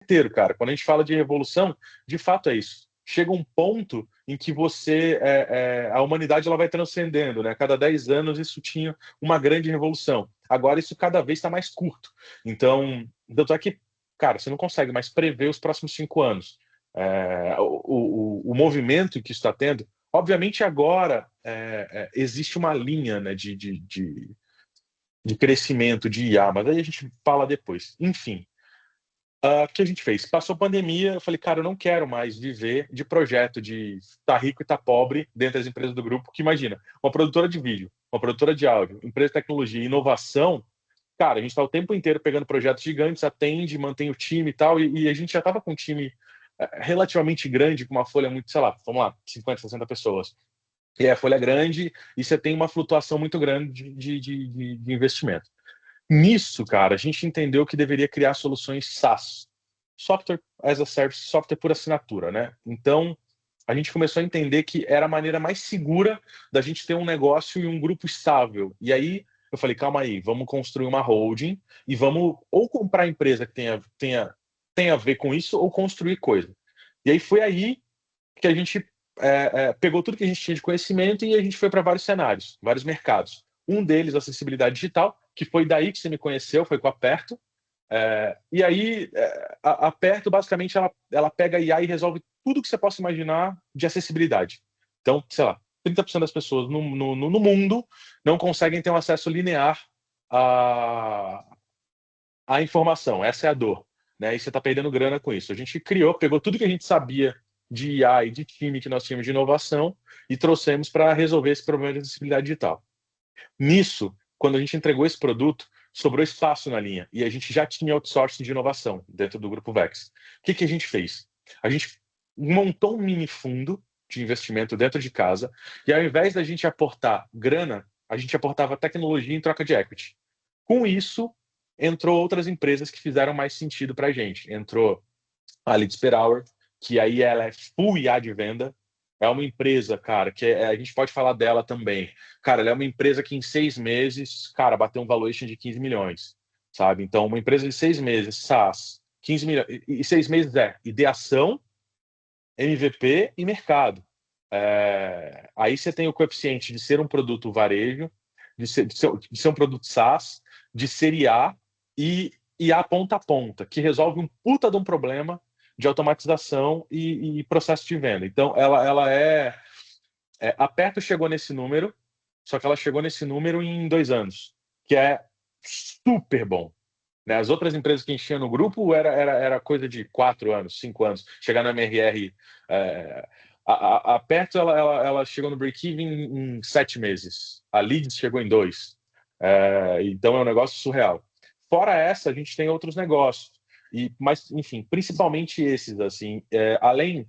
inteiro, cara. Quando a gente fala de revolução, de fato é isso. Chega um ponto em que a humanidade ela vai transcendendo, né? Cada 10 anos isso tinha uma grande revolução. Agora isso cada vez está mais curto. Então, tanto é que, cara, você não consegue mais prever os próximos 5 anos. O movimento que está tendo, obviamente agora existe uma linha, né, de crescimento de IA, mas aí a gente fala depois. Enfim, o que a gente fez? Passou a pandemia, eu falei, cara, eu não quero mais viver de projeto de estar rico e estar pobre dentro das empresas do grupo, que imagina, uma produtora de vídeo, uma produtora de áudio, empresa de tecnologia e inovação, cara, a gente está o tempo inteiro pegando projetos gigantes, atende, mantém o time e tal, e a gente já estava com um time relativamente grande, com uma folha muito, sei lá, vamos lá, 50, 60 pessoas. E a folha é grande e você tem uma flutuação muito grande de investimento. Nisso, cara, a gente entendeu que deveria criar soluções SaaS, Software as a Service, software por assinatura, né? Então, a gente começou a entender que era a maneira mais segura da gente ter um negócio e um grupo estável. E aí, eu falei, calma aí, vamos construir uma holding e vamos ou comprar empresa que tenha a ver com isso ou construir coisa. E aí foi aí que a gente pegou tudo que a gente tinha de conhecimento e a gente foi para vários cenários, vários mercados. Um deles, acessibilidade digital, que foi daí que você me conheceu, foi com a Aperto. E aí, a Aperto, basicamente, ela pega a IA e resolve tudo que você possa imaginar de acessibilidade. Então, sei lá, 30% das pessoas no mundo não conseguem ter um acesso linear à, à informação. Essa é a dor. Né? E você está perdendo grana com isso. A gente pegou tudo que a gente sabia de IA e de time que nós tínhamos de inovação e trouxemos para resolver esse problema de acessibilidade digital. Nisso, quando a gente entregou esse produto, sobrou espaço na linha e a gente já tinha outsourcing de inovação dentro do Grupo Vex. O que a gente fez? A gente montou um mini fundo de investimento dentro de casa e ao invés da gente aportar grana, a gente aportava tecnologia em troca de equity. Com isso, entrou outras empresas que fizeram mais sentido para a gente. Entrou a Leads Per Hour, que aí ela é full IA de venda. É uma empresa, cara, que a gente pode falar dela também. Cara, ela é uma empresa que em 6 meses, cara, bateu um valuation de 15 milhões, sabe? Então, uma empresa de 6 meses, SaaS, 15 milhões, e 6 meses ideação, MVP e mercado. Aí você tem o coeficiente de ser um produto varejo, de ser um produto SaaS, de ser IA e a ponta a ponta, que resolve um puta de um problema de automatização e processo de venda. Então, ela a Perto chegou nesse número, só que ela chegou nesse número em 2 anos, que é super bom. Né? As outras empresas que a gente tinha no grupo era coisa de 4 anos, 5 anos. Chegar no MRR. A Perto ela chegou no break-even em 7 meses. A Leads chegou em 2. Então é um negócio surreal. Fora essa, a gente tem outros negócios. Mas, enfim, principalmente esses. Assim, além,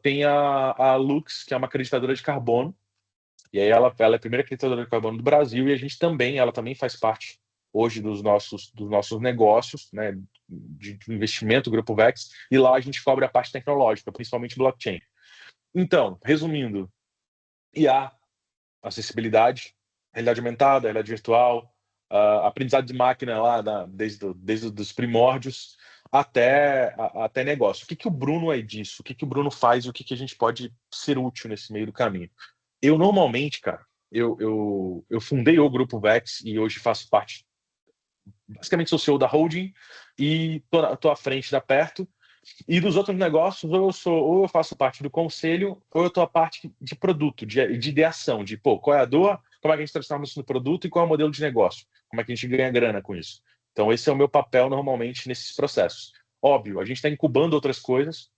tem a Lux, que é uma acreditadora de carbono. E aí ela é a primeira acreditadora de carbono do Brasil e ela também faz parte hoje dos nossos negócios, né, de investimento do Grupo Vex, e lá a gente cobre a parte tecnológica, principalmente blockchain. Então, resumindo, IA, acessibilidade, realidade aumentada, realidade virtual, aprendizado de máquina lá desde os primórdios até negócio. O que o Bruno é disso? O que o Bruno faz e o que a gente pode ser útil nesse meio do caminho? Eu normalmente, cara, eu fundei o Grupo Vex e hoje faço parte, basicamente sou CEO da holding e tô à frente da Perto. E dos outros negócios, ou eu faço parte do conselho, ou eu estou a parte de produto, de ideação, de pô, qual é a dor, como é que a gente transforma isso no produto e qual é o modelo de negócio, como é que a gente ganha grana com isso. Então, esse é o meu papel normalmente nesses processos. Óbvio, a gente está incubando outras coisas.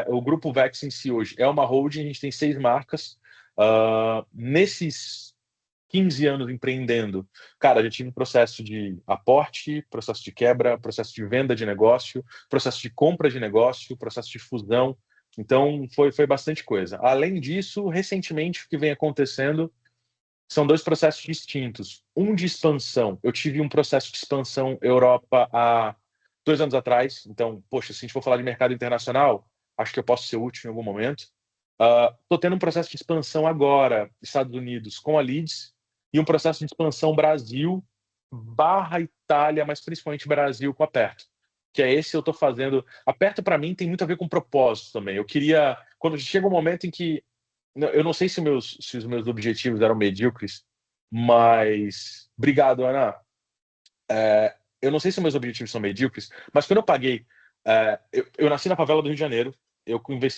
O Grupo Vex em si hoje é uma holding, a gente tem 6 marcas. Nesses 15 anos empreendendo, cara, já tive processo de aporte, processo de quebra, processo de venda de negócio, processo de compra de negócio, processo de fusão. Então, foi bastante coisa. Além disso, recentemente, o que vem acontecendo são 2 processos distintos. Um de expansão. Eu tive um processo de expansão Europa há 2 anos atrás. Então, poxa, se a gente for falar de mercado internacional, acho que eu posso ser útil em algum momento. Estou tendo um processo de expansão agora, Estados Unidos, com a Leads, e um processo de expansão Brasil / Itália, mas principalmente Brasil com a Perto. que é esse eu estou fazendo. Aperto para mim tem muito a ver com propósito também. Eu queria, quando chega um momento em que eu não sei se os meus objetivos eram medíocres, mas obrigado, Ana. Eu não sei se meus objetivos são medíocres, mas quando eu paguei, eu nasci na favela do Rio de Janeiro,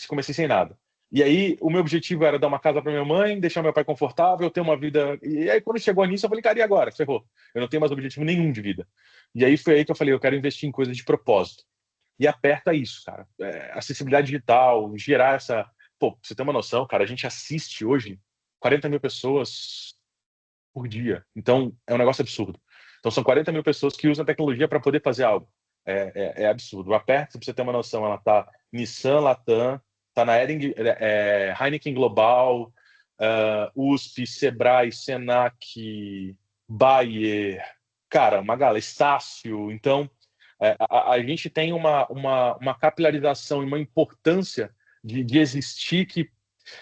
comecei sem nada. E aí o meu objetivo era dar uma casa para minha mãe, deixar meu pai confortável, ter uma vida. E aí quando chegou nisso, eu falei, cara, e agora? Ferrou. Eu não tenho mais objetivo nenhum de vida. E aí foi aí que eu falei, eu quero investir em coisas de propósito. E aperta isso, cara. Acessibilidade digital, gerar essa. Pô, pra você ter uma noção, cara, a gente assiste hoje 40 mil pessoas por dia. Então, é um negócio absurdo. Então, são 40 mil pessoas que usam a tecnologia para poder fazer algo. É absurdo. A Perto, para você ter uma noção, ela tá Nissan Latam, tá na Heineken Global, USP, Sebrae, Senac, Bayer, cara, uma galera, Estácio. Então, a gente tem uma capilarização e uma importância de existir que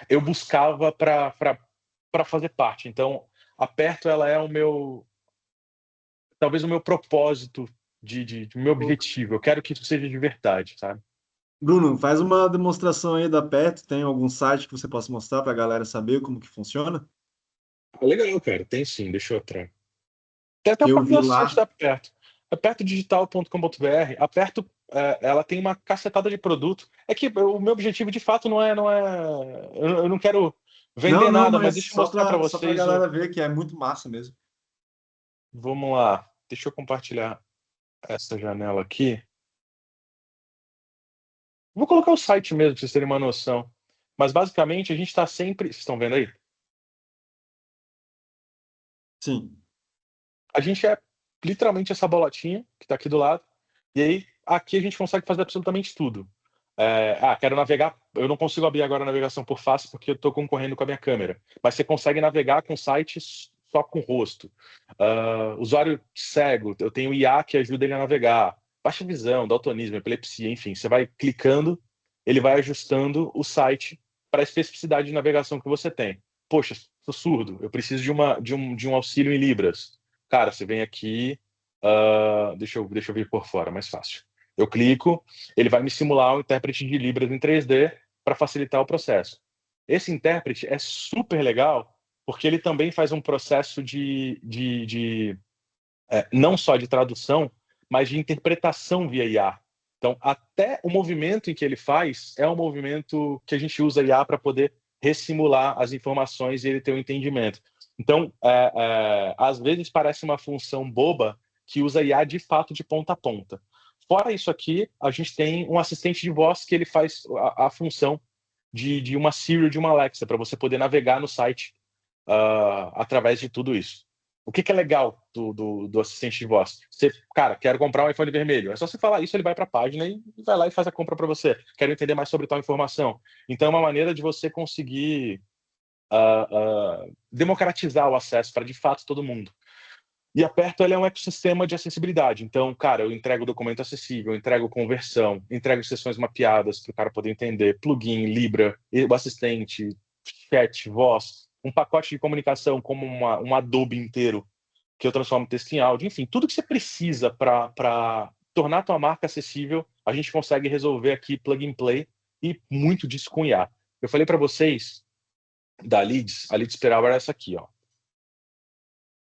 eu buscava para fazer parte. Então, a Perto, ela é talvez o meu propósito, de meu objetivo. Eu quero que isso seja de verdade, sabe? Bruno, faz uma demonstração aí da Perto. Tem algum site que você possa mostrar para a galera saber como que funciona? Legal, cara. Tem sim, deixa eu entrar. Tem até Que o eu vi próprio site lá. da Perto. É pertodigital.com.br. A Perto, ela tem uma cacetada de produto. É que o meu objetivo, de fato, não é. Eu não quero Não, vender não, nada, mas mas deixa eu mostrar para só para a vocês galera ver que é muito massa mesmo. Vamos lá. Deixa eu compartilhar essa janela aqui. Vou colocar o site mesmo, para vocês terem uma noção. Mas basicamente a gente está sempre. Vocês estão vendo aí? Sim. A gente é literalmente essa bolotinha que está aqui do lado. E aí aqui a gente consegue fazer absolutamente tudo. Quero navegar. Eu não consigo abrir agora a navegação por face porque eu estou concorrendo com a minha câmera. Mas você consegue navegar com sites só com o rosto. Usuário cego, eu tenho IA que ajuda ele a navegar. Baixa visão, daltonismo, epilepsia, enfim. Você vai clicando, ele vai ajustando o site para a especificidade de navegação que você tem. Poxa, sou surdo, eu preciso de um auxílio em Libras. Cara, você vem aqui. Deixa eu vir por fora, mais fácil. Eu clico, ele vai me simular um intérprete de Libras em 3D para facilitar o processo. Esse intérprete é super legal porque ele também faz um processo não só de tradução, mas de interpretação via IA. Então, até o movimento em que ele faz é um movimento que a gente usa IA para poder ressimular as informações e ele ter um entendimento. Então, às vezes parece uma função boba que usa IA de fato de ponta a ponta. Fora isso aqui, a gente tem um assistente de voz que ele faz a função de uma Siri, de uma Alexa, para você poder navegar no site através de tudo isso. O que é legal do assistente de voz? Você, cara, quero comprar um iPhone vermelho. É só você falar isso, ele vai para a página e vai lá e faz a compra para você. Quero entender mais sobre tal informação. Então, é uma maneira de você conseguir democratizar o acesso para, de fato, todo mundo. E a Perto é um ecossistema de acessibilidade. Então, cara, eu entrego documento acessível, eu entrego conversão, entrego sessões mapeadas para o cara poder entender, plugin, Libra, o assistente, chat, voz, um pacote de comunicação como um Adobe inteiro, que eu transformo texto em áudio. Enfim, tudo que você precisa para tornar a tua marca acessível, a gente consegue resolver aqui plug and play e muito disso com IA. Eu falei para vocês da Leads, a Leads per Hour é essa aqui, ó.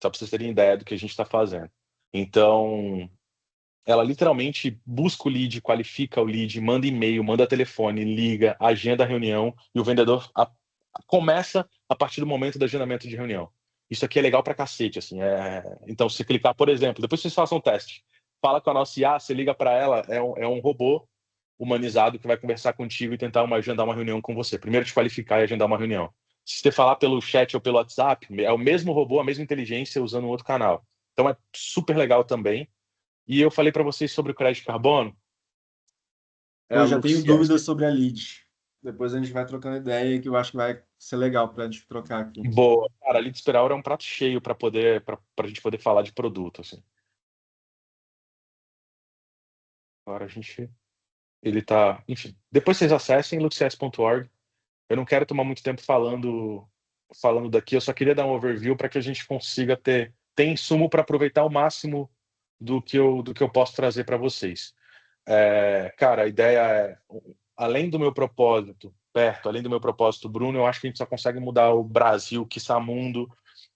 Só para vocês terem ideia do que a gente está fazendo. Então, ela literalmente busca o lead, qualifica o lead, manda e-mail, manda telefone, liga, agenda a reunião e o vendedor começa a partir do momento do agendamento de reunião. Isso aqui é legal pra cacete, assim. Então, se clicar, por exemplo, depois vocês façam um teste, fala com a nossa IA, você liga para ela, é um robô humanizado que vai conversar contigo e tentar agendar uma reunião com você. Primeiro te qualificar e agendar uma reunião. Se você falar pelo chat ou pelo WhatsApp, é o mesmo robô, a mesma inteligência usando um outro canal. Então é super legal também. E eu falei para vocês sobre o crédito de carbono, é a Eu já tenho Luxies. dúvidas sobre a lead. Depois a gente vai trocando ideia que eu acho que vai ser legal para a gente trocar aqui. Boa. Cara, a Lead Spiral é um prato cheio para a gente poder falar de produto, assim. Agora a gente, ele tá, enfim. Depois vocês acessem luxies.org. Eu não quero tomar muito tempo falando daqui, eu só queria dar um overview para que a gente consiga ter insumo para aproveitar o máximo do que eu posso trazer para vocês. Cara, a ideia é, além do meu propósito, além do meu propósito, Bruno, eu acho que a gente só consegue mudar o Brasil, quiçá mundo,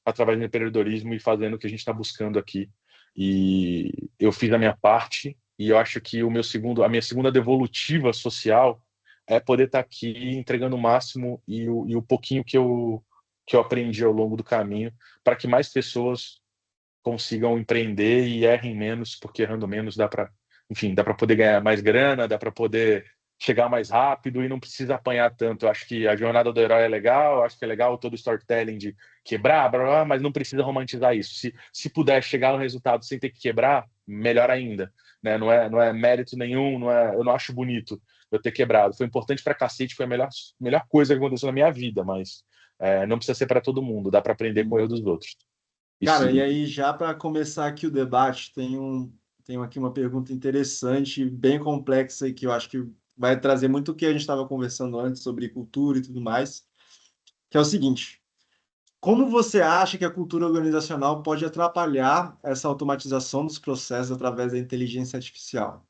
através do empreendedorismo e fazendo o que a gente está buscando aqui. E eu fiz a minha parte, e eu acho que a minha segunda devolutiva social é poder estar aqui entregando o máximo e o pouquinho que eu aprendi ao longo do caminho, para que mais pessoas consigam empreender e errem menos, porque errando menos enfim, dá para poder ganhar mais grana, dá para poder chegar mais rápido e não precisa apanhar tanto. Eu acho que a jornada do herói é legal, eu acho que é legal todo o storytelling de quebrar, blá, blá, blá, mas não precisa romantizar isso. Se puder chegar no resultado sem ter que quebrar, melhor ainda. Né? Não é mérito nenhum, eu não acho bonito eu ter quebrado. Foi importante pra cacete, foi a melhor coisa que aconteceu na minha vida, mas não precisa ser para todo mundo, dá para aprender com o erro dos outros. Isso, Cara, e aí, já para começar aqui o debate, tenho aqui uma pergunta interessante, bem complexa, e que eu acho que vai trazer muito o que a gente estava conversando antes sobre cultura e tudo mais, que é o seguinte: como você acha que a cultura organizacional pode atrapalhar essa automatização dos processos através da inteligência artificial?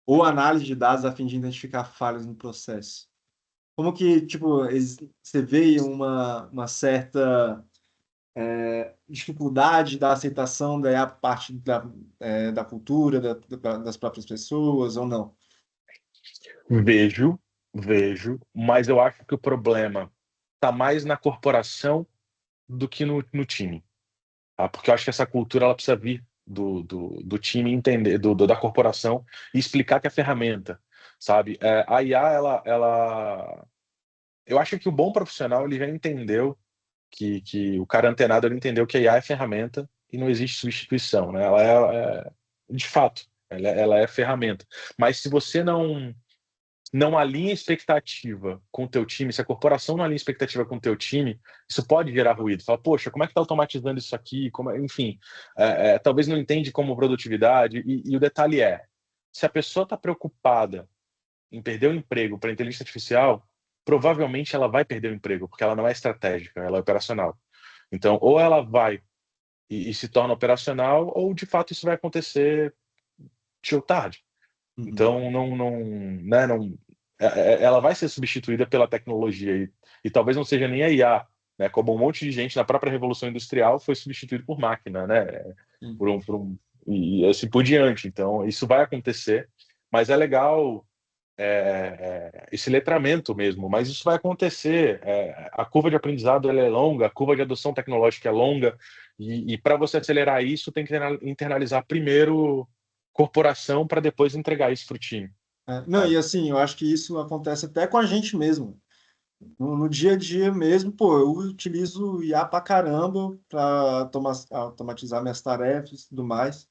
Ou análise de dados a fim de identificar falhas no processo? Como que, tipo, você vê uma certa dificuldade da aceitação da parte da cultura das próprias pessoas ou não? vejo, vejo, mas eu acho que o problema está mais na corporação do que no time, tá? Porque eu acho que essa cultura ela precisa vir do time entender, da corporação e explicar que é ferramenta, sabe? A IA, eu acho que o bom profissional ele já entendeu que o cara antenado ele entendeu que a IA é ferramenta e não existe substituição, né? Ela de fato, ela é ferramenta. Mas se você não alinha expectativa com o teu time, se a corporação não alinha expectativa com o teu time, isso pode gerar ruído. Fala, poxa, como é que tá automatizando isso aqui? Enfim, talvez não entende como produtividade. E o detalhe é, se a pessoa está preocupada em perder o emprego para inteligência artificial, provavelmente ela vai perder o emprego, porque ela não é estratégica, ela é operacional. Então, ou ela vai e se torna operacional, ou de fato isso vai acontecer cedo ou tarde. Uhum. Então, né, ela vai ser substituída pela tecnologia e talvez não seja nem a IA, né, como um monte de gente na própria Revolução Industrial foi substituído por máquina, né, Sim. e assim por diante. Então, isso vai acontecer, mas é legal esse letramento mesmo, mas isso vai acontecer. A curva de aprendizado ela é longa, a curva de adoção tecnológica é longa, e para você acelerar isso, tem que internalizar primeiro corporação para depois entregar isso para o time. Não, e assim, eu acho que isso acontece até com a gente mesmo. No dia a dia mesmo, pô, eu utilizo o IA pra caramba para automatizar minhas tarefas e tudo mais.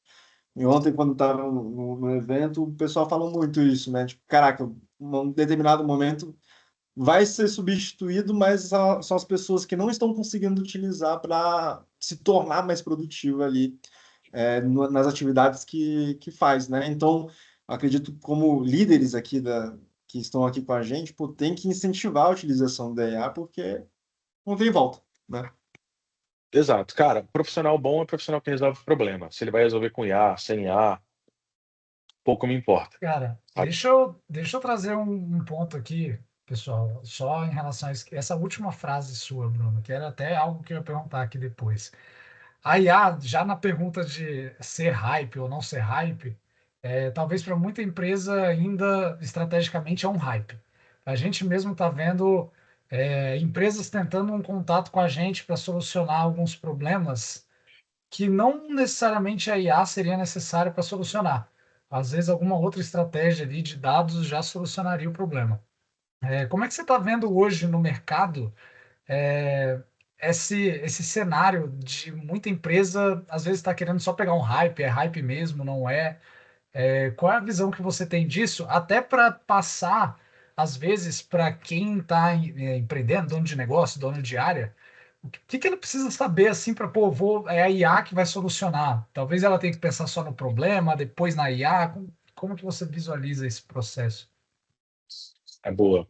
E ontem, quando estava no evento, o pessoal falou muito isso, né? Tipo, caraca, um determinado momento vai ser substituído, mas são as pessoas que não estão conseguindo utilizar para se tornar mais produtivo ali nas atividades que faz, né? Então, acredito como líderes aqui que estão aqui com a gente, pô, tem que incentivar a utilização da IA porque não tem volta, né? Exato, cara, profissional bom é profissional que resolve problema. Se ele vai resolver com IA, sem IA, pouco me importa, Cara, sabe? deixa eu trazer um ponto aqui, pessoal, só em relação a essa última frase sua, Bruno, que era até algo que eu ia perguntar aqui depois. A IA, já na pergunta de ser hype ou não ser hype, talvez para muita empresa ainda estrategicamente é um hype. A gente mesmo está vendo empresas tentando um contato com a gente para solucionar alguns problemas que não necessariamente a IA seria necessária para solucionar. Às vezes, alguma outra estratégia ali de dados já solucionaria o problema. Como é que você está vendo hoje no mercado é, esse cenário de muita empresa, às vezes, está querendo só pegar um hype, é hype mesmo, não é? Qual é a visão que você tem disso? Até para passar, às vezes, para quem está empreendendo, dono de negócio, dono de área, o que ele precisa saber assim para, pô, é a IA que vai solucionar? Talvez ela tenha que pensar só no problema, depois na IA. Como que você visualiza esse processo? É boa.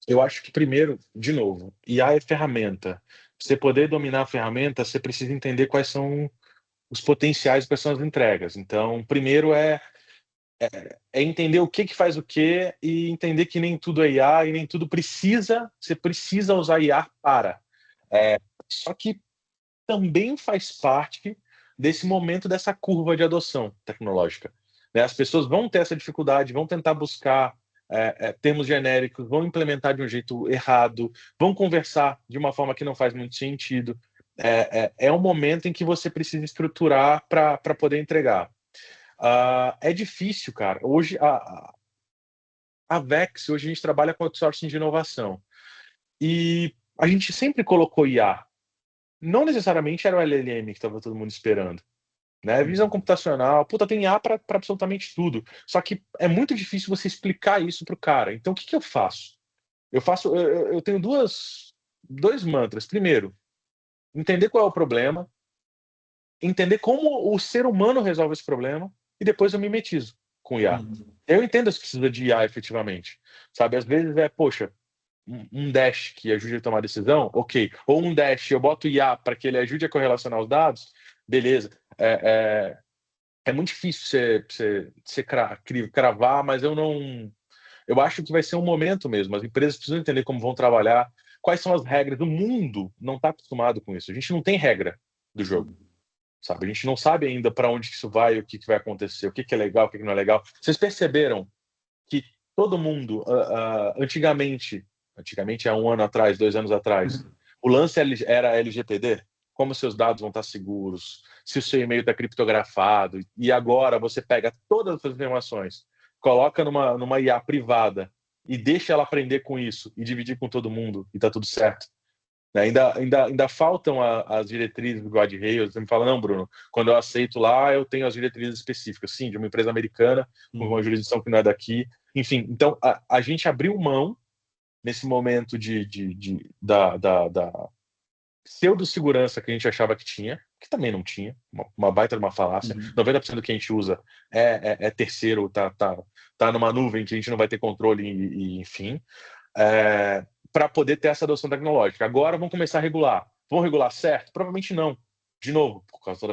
Eu acho que primeiro, de novo, IA é ferramenta. Pra você poder dominar a ferramenta, você precisa entender quais são os potenciais, quais são as entregas. Então, primeiro é entender o que faz o quê e entender que nem tudo é IA e nem tudo você precisa usar IA para. Só que também faz parte desse momento, dessa curva de adoção tecnológica, né? As pessoas vão ter essa dificuldade, vão tentar buscar termos genéricos, vão implementar de um jeito errado, vão conversar de uma forma que não faz muito sentido. É um momento em que você precisa estruturar para poder entregar. É difícil, cara. Hoje, a Vex, hoje a gente trabalha com outsourcing de inovação. E a gente sempre colocou IA. Não necessariamente era o LLM que estava todo mundo esperando, né? Visão computacional, puta, tem IA para absolutamente tudo. Só que é muito difícil você explicar isso para o cara. Então, o que eu faço? Eu tenho dois mantras. Primeiro, entender qual é o problema, entender como o ser humano resolve esse problema, e depois eu mimetizo com IA. Eu entendo se precisa de IA efetivamente, sabe? Às vezes poxa, um dash que ajude a tomar decisão, ok. Ou um dash, eu boto IA para que ele ajude a correlacionar os dados, beleza. É muito difícil você cravar, mas eu não. Eu acho que vai ser um momento mesmo. As empresas precisam entender como vão trabalhar, quais são as regras. O mundo não está acostumado com isso. A gente não tem regra do jogo, sabe? A gente não sabe ainda para onde isso vai, o que vai acontecer, o que é legal, o que não é legal. Vocês perceberam que todo mundo, antigamente há 1 ano atrás, 2 anos atrás, o lance era LGPD? Como seus dados vão estar seguros, se o seu e-mail está criptografado, e agora você pega todas as informações, coloca numa IA privada e deixa ela aprender com isso e dividir com todo mundo e está tudo certo. Né? Ainda faltam as diretrizes do Guard Rails. Você me fala, não, Bruno, quando eu aceito lá, eu tenho as diretrizes específicas, sim, de uma empresa americana, com uma jurisdição que não é daqui. Enfim, então a gente abriu mão nesse momento da pseudo-segurança que a gente achava que tinha, que também não tinha, uma baita de uma falácia. 90% do que a gente usa é terceiro, tá numa nuvem que a gente não vai ter controle, enfim. Para poder ter essa adoção tecnológica. Agora vão começar a regular. Vão regular certo? Provavelmente não. De novo, por causa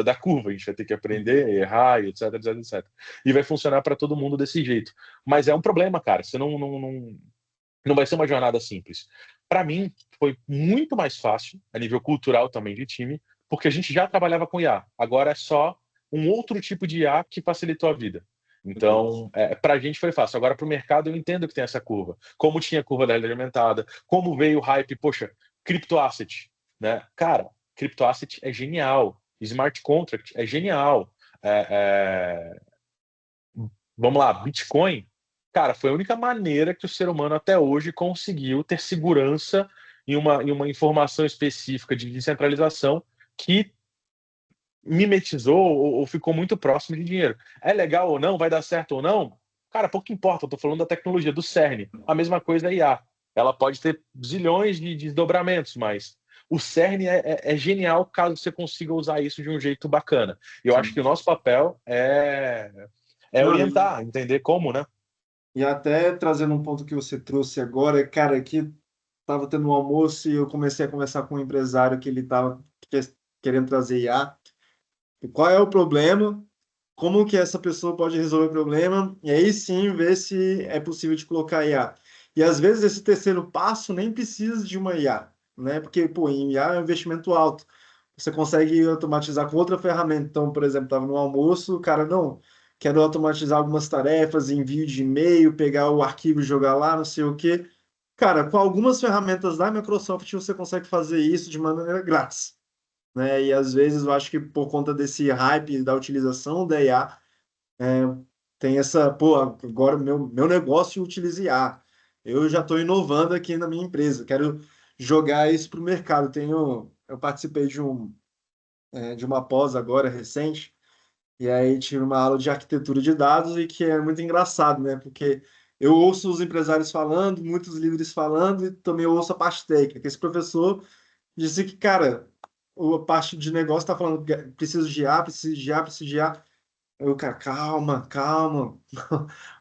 da curva, a gente vai ter que aprender, errar, etc, etc, etc. E vai funcionar para todo mundo desse jeito. Mas é um problema, cara. Você não vai ser uma jornada simples. Para mim, foi muito mais fácil, a nível cultural também de time, porque a gente já trabalhava com IA. Agora é só um outro tipo de IA que facilitou a vida. Então, para a gente foi fácil. Agora, para o mercado, eu entendo que tem essa curva. Como tinha a curva da realidade aumentada, como veio o hype, poxa, criptoasset, né? Cara, criptoasset é genial. Smart contract é genial. Vamos lá, Bitcoin. Cara, foi a única maneira que o ser humano até hoje conseguiu ter segurança em uma informação específica de descentralização que mimetizou ou ficou muito próximo de dinheiro. É legal ou não? Vai dar certo ou não? Cara, pouco importa. Eu tô falando da tecnologia, do CERN. A mesma coisa é a IA. Ela pode ter zilhões de desdobramentos, mas o CERN é genial caso você consiga usar isso de um jeito bacana. E eu acho que o nosso papel é Não, orientar, entender como, né? e até trazendo um ponto que você trouxe agora, cara, que estava tendo um almoço e eu comecei a conversar com um empresário que ele estava querendo trazer IA. E qual é o problema? Como que essa pessoa pode resolver o problema? E aí sim ver se é possível de colocar IA. E às vezes esse terceiro passo nem precisa de uma IA, né? Porque, pô, em IA é um investimento alto. Você consegue automatizar com outra ferramenta. Então, por exemplo, estava no almoço, o cara, não, quero automatizar algumas tarefas, envio de e-mail, pegar o arquivo e jogar lá, não sei o quê. Cara, com algumas ferramentas da Microsoft você consegue fazer isso de maneira grátis, né? E às vezes eu acho que por conta desse hype da utilização da IA, tem essa, pô, agora meu negócio utiliza IA. Eu já estou inovando aqui na minha empresa, quero jogar isso para o mercado. Eu participei de uma pós agora recente, e aí tive uma aula de arquitetura de dados e que é muito engraçado, né? Porque eu ouço os empresários falando, muitos líderes falando, e também ouço a parte técnica. Esse professor disse que, cara, a parte de negócio está falando que preciso de IA, preciso de IA, preciso de IA. Eu, cara, calma, calma.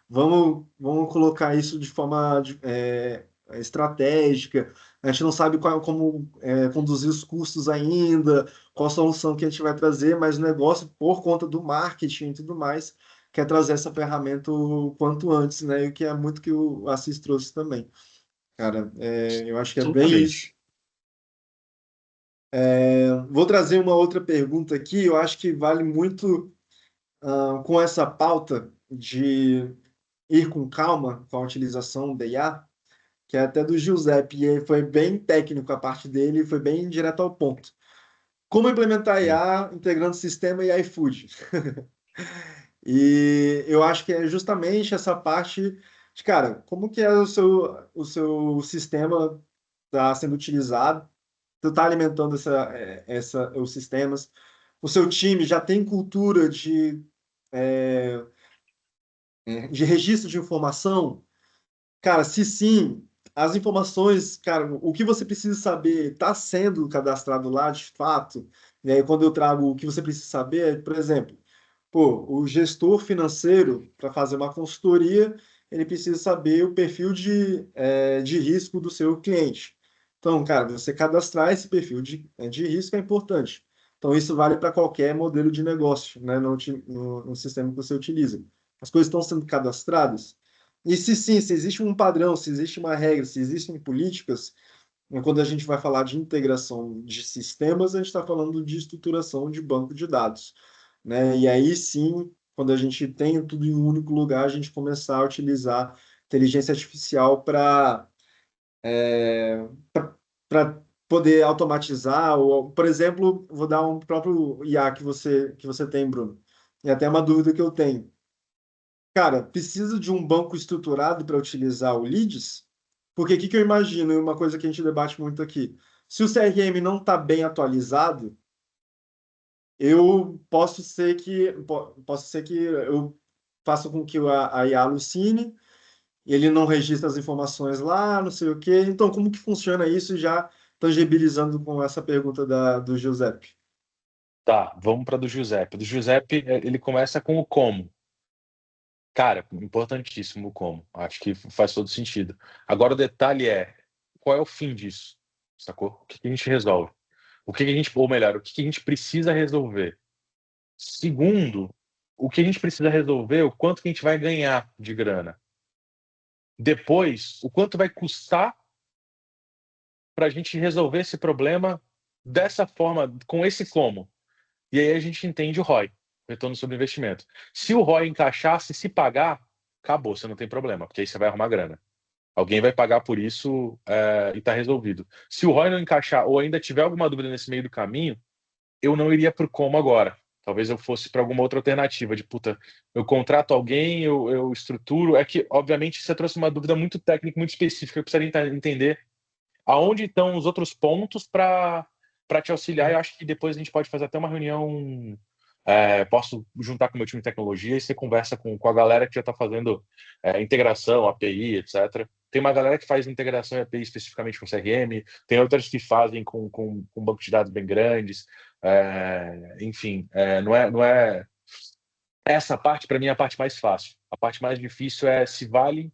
Vamos colocar isso de forma estratégica, a gente não sabe como conduzir os custos ainda, qual solução que a gente vai trazer, mas o negócio, por conta do marketing e tudo mais, quer trazer essa ferramenta o quanto antes, né? E o que é muito que o Assis trouxe também. Cara, eu acho que é bem isso. Absolutamente. Vou trazer uma outra pergunta aqui, eu acho que vale muito com essa pauta de ir com calma com a utilização da IA, que é até do Giuseppe, e foi bem técnico a parte dele, foi bem direto ao ponto. Como implementar Sim. IA integrando sistema e iFood? E eu acho que é justamente essa parte de, cara, como que é o seu sistema está sendo utilizado, tu está alimentando os sistemas, o seu time já tem cultura de registro de informação? Cara, se sim, as informações, cara, o que você precisa saber está sendo cadastrado lá de fato. E aí, quando eu trago o que você precisa saber, por exemplo, pô, o gestor financeiro, para fazer uma consultoria, ele precisa saber o perfil de risco do seu cliente. Então, cara, você cadastrar esse perfil de risco é importante. Então, isso vale para qualquer modelo de negócio, né, no sistema que você utiliza. As coisas estão sendo cadastradas. E se sim, se existe um padrão, se existe uma regra, se existem políticas, quando a gente vai falar de integração de sistemas, a gente está falando de estruturação de banco de dados, né? E aí sim, quando a gente tem tudo em um único lugar, a gente começar a utilizar inteligência artificial para poder automatizar, ou, por exemplo, vou dar um próprio IA que você tem, Bruno. E até uma dúvida que eu tenho. Cara, precisa de um banco estruturado para utilizar o Leads? Porque o que eu imagino, e uma coisa que a gente debate muito aqui, se o CRM não está bem atualizado, eu posso ser que eu faça com que a IA alucine, ele não registra as informações lá, não sei o quê. Então, como que funciona isso já tangibilizando com essa pergunta do Giuseppe? Tá, vamos para do Giuseppe. Do Giuseppe, ele começa com o como. Cara, importantíssimo o como. Acho que faz todo sentido. Agora o detalhe é, qual é o fim disso? Sacou? O que que a gente resolve? O que que a gente, ou melhor, o que que a gente precisa resolver? Segundo, o que a gente precisa resolver, o quanto que a gente vai ganhar de grana. Depois, o quanto vai custar para a gente resolver esse problema dessa forma, com esse como. E aí a gente entende o ROI, retorno sobre investimento. Se o ROI encaixar, se pagar, acabou, você não tem problema, porque aí você vai arrumar grana. Alguém vai pagar por isso e está resolvido. Se o ROI não encaixar ou ainda tiver alguma dúvida nesse meio do caminho, eu não iria para o como agora. Talvez eu fosse para alguma outra alternativa de, puta, eu contrato alguém, eu estruturo. É que, obviamente, você trouxe uma dúvida muito técnica, muito específica. Eu precisaria entender aonde estão os outros pontos para te auxiliar. Eu acho que depois a gente pode fazer até uma reunião. Posso juntar com o meu time de tecnologia e você conversa com a galera que já está fazendo integração, API, etc. Tem uma galera que faz integração e API especificamente com CRM, tem outras que fazem com banco de dados bem grandes. Enfim, não é. Essa parte, para mim, é a parte mais fácil. A parte mais difícil é se vale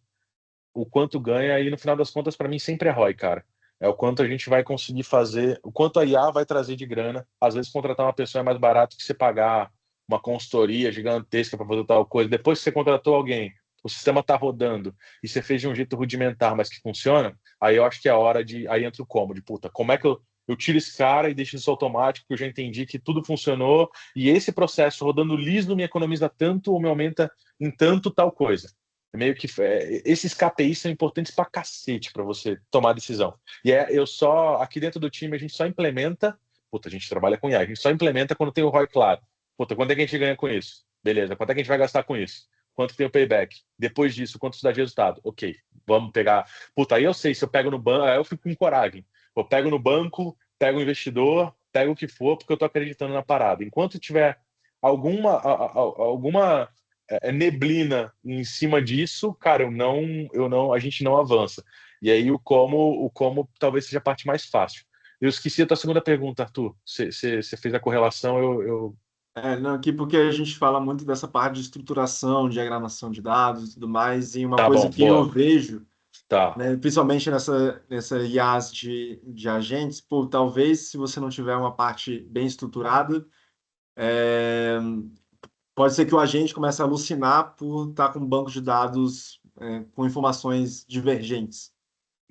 o quanto ganha, e no final das contas, para mim, sempre é ROI, cara. É o quanto a gente vai conseguir fazer, o quanto a IA vai trazer de grana. Às vezes, contratar uma pessoa é mais barato que você pagar uma consultoria gigantesca para fazer tal coisa. Depois que você contratou alguém, o sistema está rodando e você fez de um jeito rudimentar, mas que funciona, aí eu acho que é a hora de. Aí entra o como, de puta, como é que eu tiro esse cara e deixo isso automático, porque eu já entendi que tudo funcionou e esse processo rodando liso me economiza tanto ou me aumenta em tanto tal coisa. Meio que esses KPIs são importantes pra cacete pra você tomar decisão. E eu só, aqui dentro do time, a gente só implementa. Puta, a gente trabalha com IA, a gente só implementa quando tem o ROI claro. Puta, quanto é que a gente ganha com isso? Beleza, quanto é que a gente vai gastar com isso? Quanto tem o payback? Depois disso, quanto isso dá de resultado? Ok, vamos pegar. Puta, aí eu sei, se eu pego no banco, aí eu fico com coragem. Eu pego no banco, pego o investidor, pego o que for, porque eu tô acreditando na parada. Enquanto tiver alguma neblina em cima disso, cara, a gente não avança. E aí o como talvez seja a parte mais fácil. Eu esqueci a tua segunda pergunta, Arthur. Você fez a correlação, Não, aqui porque a gente fala muito dessa parte de estruturação, diagramação de dados e tudo mais, e uma Tá coisa bom, que eu boa. vejo Tá. né? Principalmente nessa IaaS de agentes, pô, talvez se você não tiver uma parte bem estruturada, é, pode ser que o agente comece a alucinar por estar com um banco de dados com informações divergentes.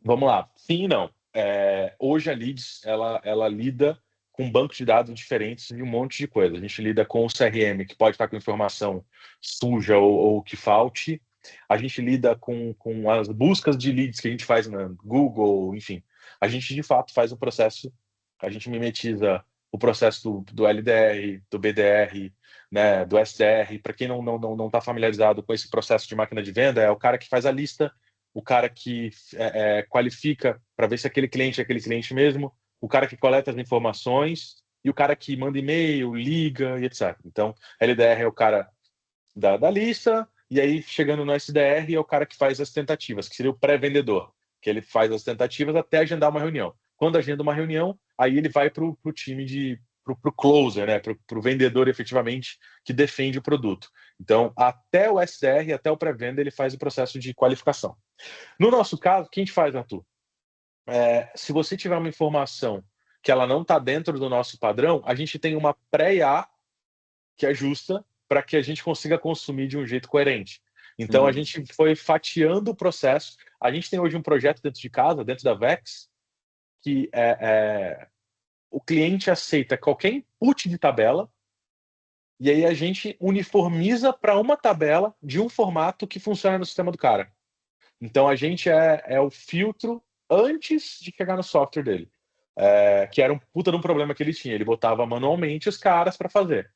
Vamos lá. Sim e não. Hoje a Leads, ela lida com bancos de dados diferentes de um monte de coisa. A gente lida com o CRM, que pode estar com informação suja ou que falte. A gente lida com as buscas de leads que a gente faz na Google, enfim. A gente, de fato, faz o processo, a gente mimetiza o processo do LDR, do BDR, né, do SDR. Para quem não está familiarizado com esse processo de máquina de venda, é o cara que faz a lista, o cara que qualifica para ver se aquele cliente é aquele cliente mesmo, o cara que coleta as informações e o cara que manda e-mail, liga e etc. Então, LDR é o cara da lista, e aí chegando no SDR é o cara que faz as tentativas, que seria o pré-vendedor, que ele faz as tentativas até agendar uma reunião. Quando agenda uma reunião, aí ele vai para o time para o closer, né, para o vendedor efetivamente que defende o produto. Então, até o SDR, até o pré-venda, ele faz o processo de qualificação. No nosso caso, o que a gente faz, Arthur? Se você tiver uma informação que ela não está dentro do nosso padrão, a gente tem uma pré-IA que ajusta para que a gente consiga consumir de um jeito coerente. Então, a gente foi fatiando o processo. A gente tem hoje um projeto dentro de casa, dentro da Vex, que o cliente aceita qualquer input de tabela, e aí a gente uniformiza para uma tabela de um formato que funciona no sistema do cara. Então a gente é o filtro antes de chegar no software dele, que era um puta de um problema que ele tinha. Ele botava manualmente os caras para fazer.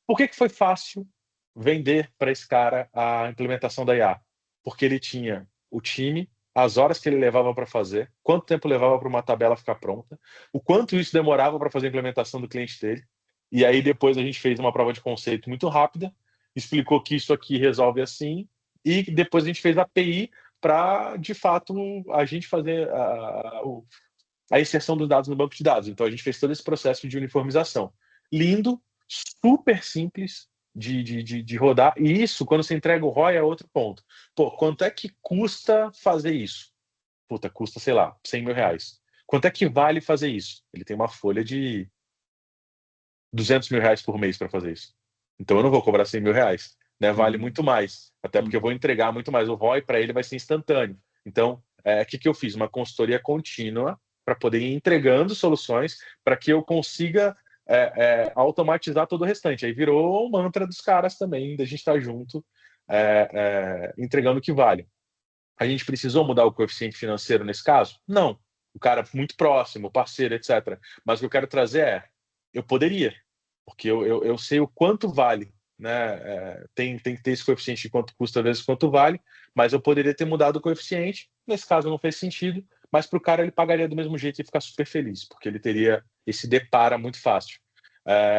Por que foi fácil vender para esse cara a implementação da IA? Porque ele tinha o time, as horas que ele levava para fazer, quanto tempo levava para uma tabela ficar pronta, o quanto isso demorava para fazer a implementação do cliente dele. E aí depois a gente fez uma prova de conceito muito rápida, explicou que isso aqui resolve assim, e depois a gente fez a API para, de fato, a gente fazer a inserção dos dados no banco de dados. Então, a gente fez todo esse processo de uniformização. Lindo, super simples de rodar. E isso, quando você entrega o ROI, é outro ponto. Pô, quanto é que custa fazer isso? Puta, custa, sei lá, 100 mil reais. Quanto é que vale fazer isso? Ele tem uma folha de 200 mil reais por mês para fazer isso. Então, eu não vou cobrar 100 mil reais. Né? Vale muito mais. Até porque eu vou entregar muito mais. O ROI para ele vai ser instantâneo. Então, o que eu fiz? Uma consultoria contínua para poder ir entregando soluções para que eu consiga automatizar todo o restante. Aí virou um mantra dos caras também, da gente estar junto, entregando o que vale. A gente precisou mudar o coeficiente financeiro nesse caso? Não. O cara muito próximo, parceiro, etc. Mas o que eu quero trazer eu poderia, porque eu sei o quanto vale, né? Tem que ter esse coeficiente de quanto custa vezes quanto vale, mas eu poderia ter mudado o coeficiente. Nesse caso não fez sentido, mas para o cara ele pagaria do mesmo jeito e ficar super feliz, porque ele teria esse depara muito fácil.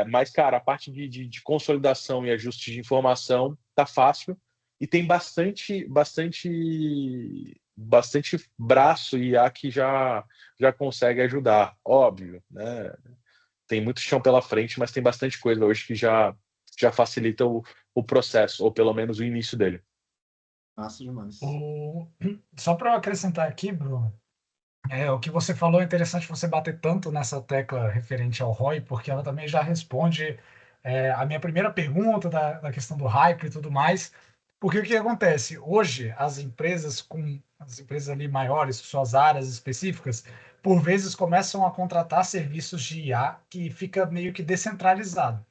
Mas, cara, a parte de consolidação e ajuste de informação tá fácil e tem bastante braço IA que já consegue ajudar, óbvio, né? Tem muito chão pela frente, mas tem bastante coisa hoje que já facilita o processo, ou pelo menos o início dele. Massa demais. Só para acrescentar aqui, Bruno, o que você falou é interessante você bater tanto nessa tecla referente ao ROI, porque ela também já responde a minha primeira pergunta da questão do hype e tudo mais. Porque o que acontece? Hoje, as empresas ali maiores, suas áreas específicas, por vezes começam a contratar serviços de IA que fica meio que descentralizado.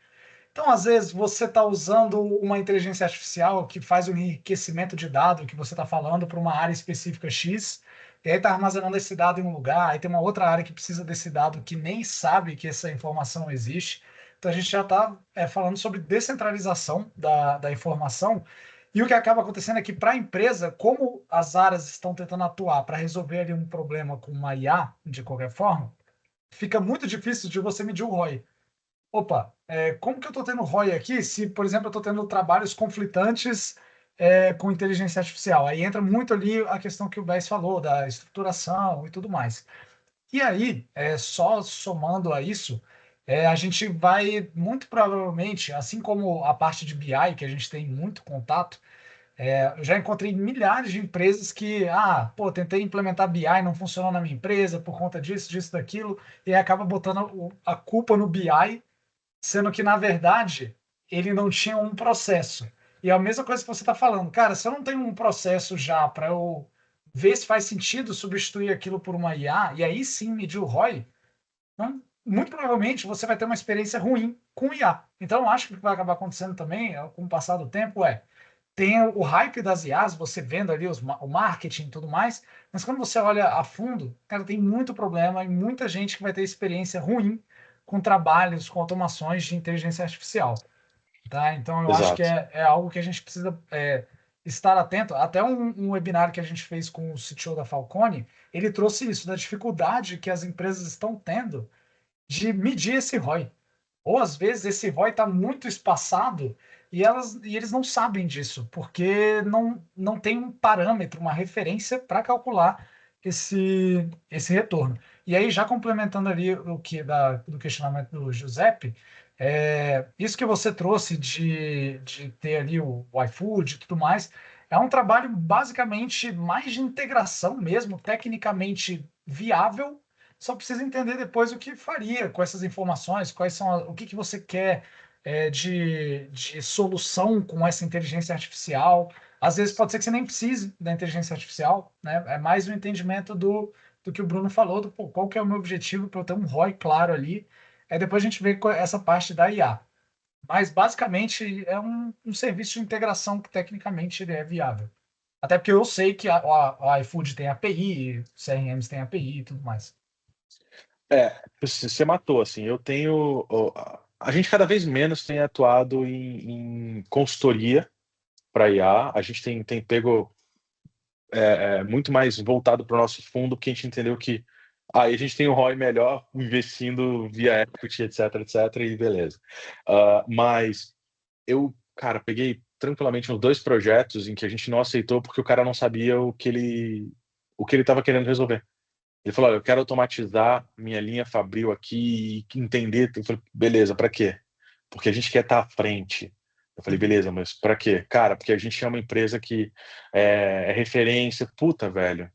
Então, às vezes, você está usando uma inteligência artificial que faz um enriquecimento de dado que você está falando para uma área específica X, e aí está armazenando esse dado em um lugar, aí tem uma outra área que precisa desse dado que nem sabe que essa informação existe. Então, a gente já está falando sobre descentralização da informação. E o que acaba acontecendo é que, para a empresa, como as áreas estão tentando atuar para resolver ali um problema com uma IA, de qualquer forma, fica muito difícil de você medir o ROI. Opa, como que eu estou tendo ROI aqui se, por exemplo, eu estou tendo trabalhos conflitantes com inteligência artificial? Aí entra muito ali a questão que o Bess falou, da estruturação e tudo mais. E aí, só somando a isso, a gente vai muito provavelmente, assim como a parte de BI, que a gente tem muito contato, Eu já encontrei milhares de empresas que, pô, tentei implementar BI, não funcionou na minha empresa por conta disso, disso, daquilo, e aí acaba botando a culpa no BI, sendo que, na verdade, ele não tinha um processo. E é a mesma coisa que você está falando. Cara, se eu não tenho um processo já para eu ver se faz sentido substituir aquilo por uma IA, e aí sim medir o ROI, não, muito provavelmente você vai ter uma experiência ruim com IA. Então, eu acho que o que vai acabar acontecendo também, com o passar do tempo, tem o hype das IAs, você vendo ali o marketing e tudo mais, mas quando você olha a fundo, cara, tem muito problema e muita gente que vai ter experiência ruim com trabalhos, com automações de inteligência artificial, tá? Então, eu acho que Exato. é algo que a gente precisa estar atento. Até um webinar que a gente fez com o CTO da Falcone, ele trouxe isso, da dificuldade que as empresas estão tendo de medir esse ROI. Ou às vezes esse ROI está muito espaçado e eles não sabem disso, porque não tem um parâmetro, uma referência para calcular esse retorno. E aí, já complementando ali do questionamento do Giuseppe, isso que você trouxe de ter ali o iFood e tudo mais, é um trabalho basicamente mais de integração mesmo, tecnicamente viável, só precisa entender depois o que faria com essas informações, o que você quer de solução com essa inteligência artificial. Às vezes pode ser que você nem precise da inteligência artificial, né? É mais o entendimento do que o Bruno falou, pô, qual que é o meu objetivo para eu ter um ROI claro ali. Depois a gente vê essa parte da IA. Mas basicamente é um serviço de integração que tecnicamente ele é viável. Até porque eu sei que a iFood tem API, CRMs tem API e tudo mais. Você matou, assim, eu tenho... A gente cada vez menos tem atuado em consultoria para IA, a gente tem pego muito mais voltado para o nosso fundo, porque a gente entendeu que aí a gente tem um ROI melhor investindo via equity, etc, etc, e beleza. Mas eu, cara, peguei tranquilamente uns 2 projetos em que a gente não aceitou porque o cara não sabia o que ele estava querendo resolver. Ele falou: olha, eu quero automatizar minha linha fabril aqui e entender. Eu falei: beleza, para quê? Porque a gente quer estar à frente. Eu falei: beleza, mas para quê? Cara, porque a gente é uma empresa que é referência. Puta, velho,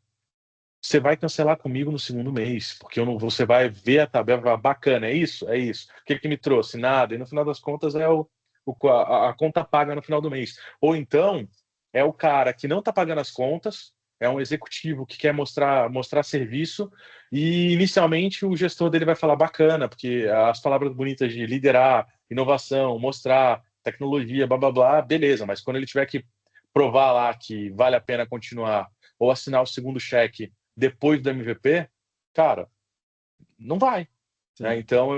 você vai cancelar comigo no segundo mês, porque eu não, você vai ver a tabela e falar: bacana, é isso? É isso. O que me trouxe? Nada. E no final das contas a conta paga no final do mês. Ou então é o cara que não está pagando as contas, é um executivo que quer mostrar serviço e inicialmente o gestor dele vai falar: bacana, porque as palavras bonitas de liderar, inovação, mostrar tecnologia, blá blá blá, beleza, mas quando ele tiver que provar lá que vale a pena continuar ou assinar o segundo cheque depois do MVP, cara, não vai. Né? Então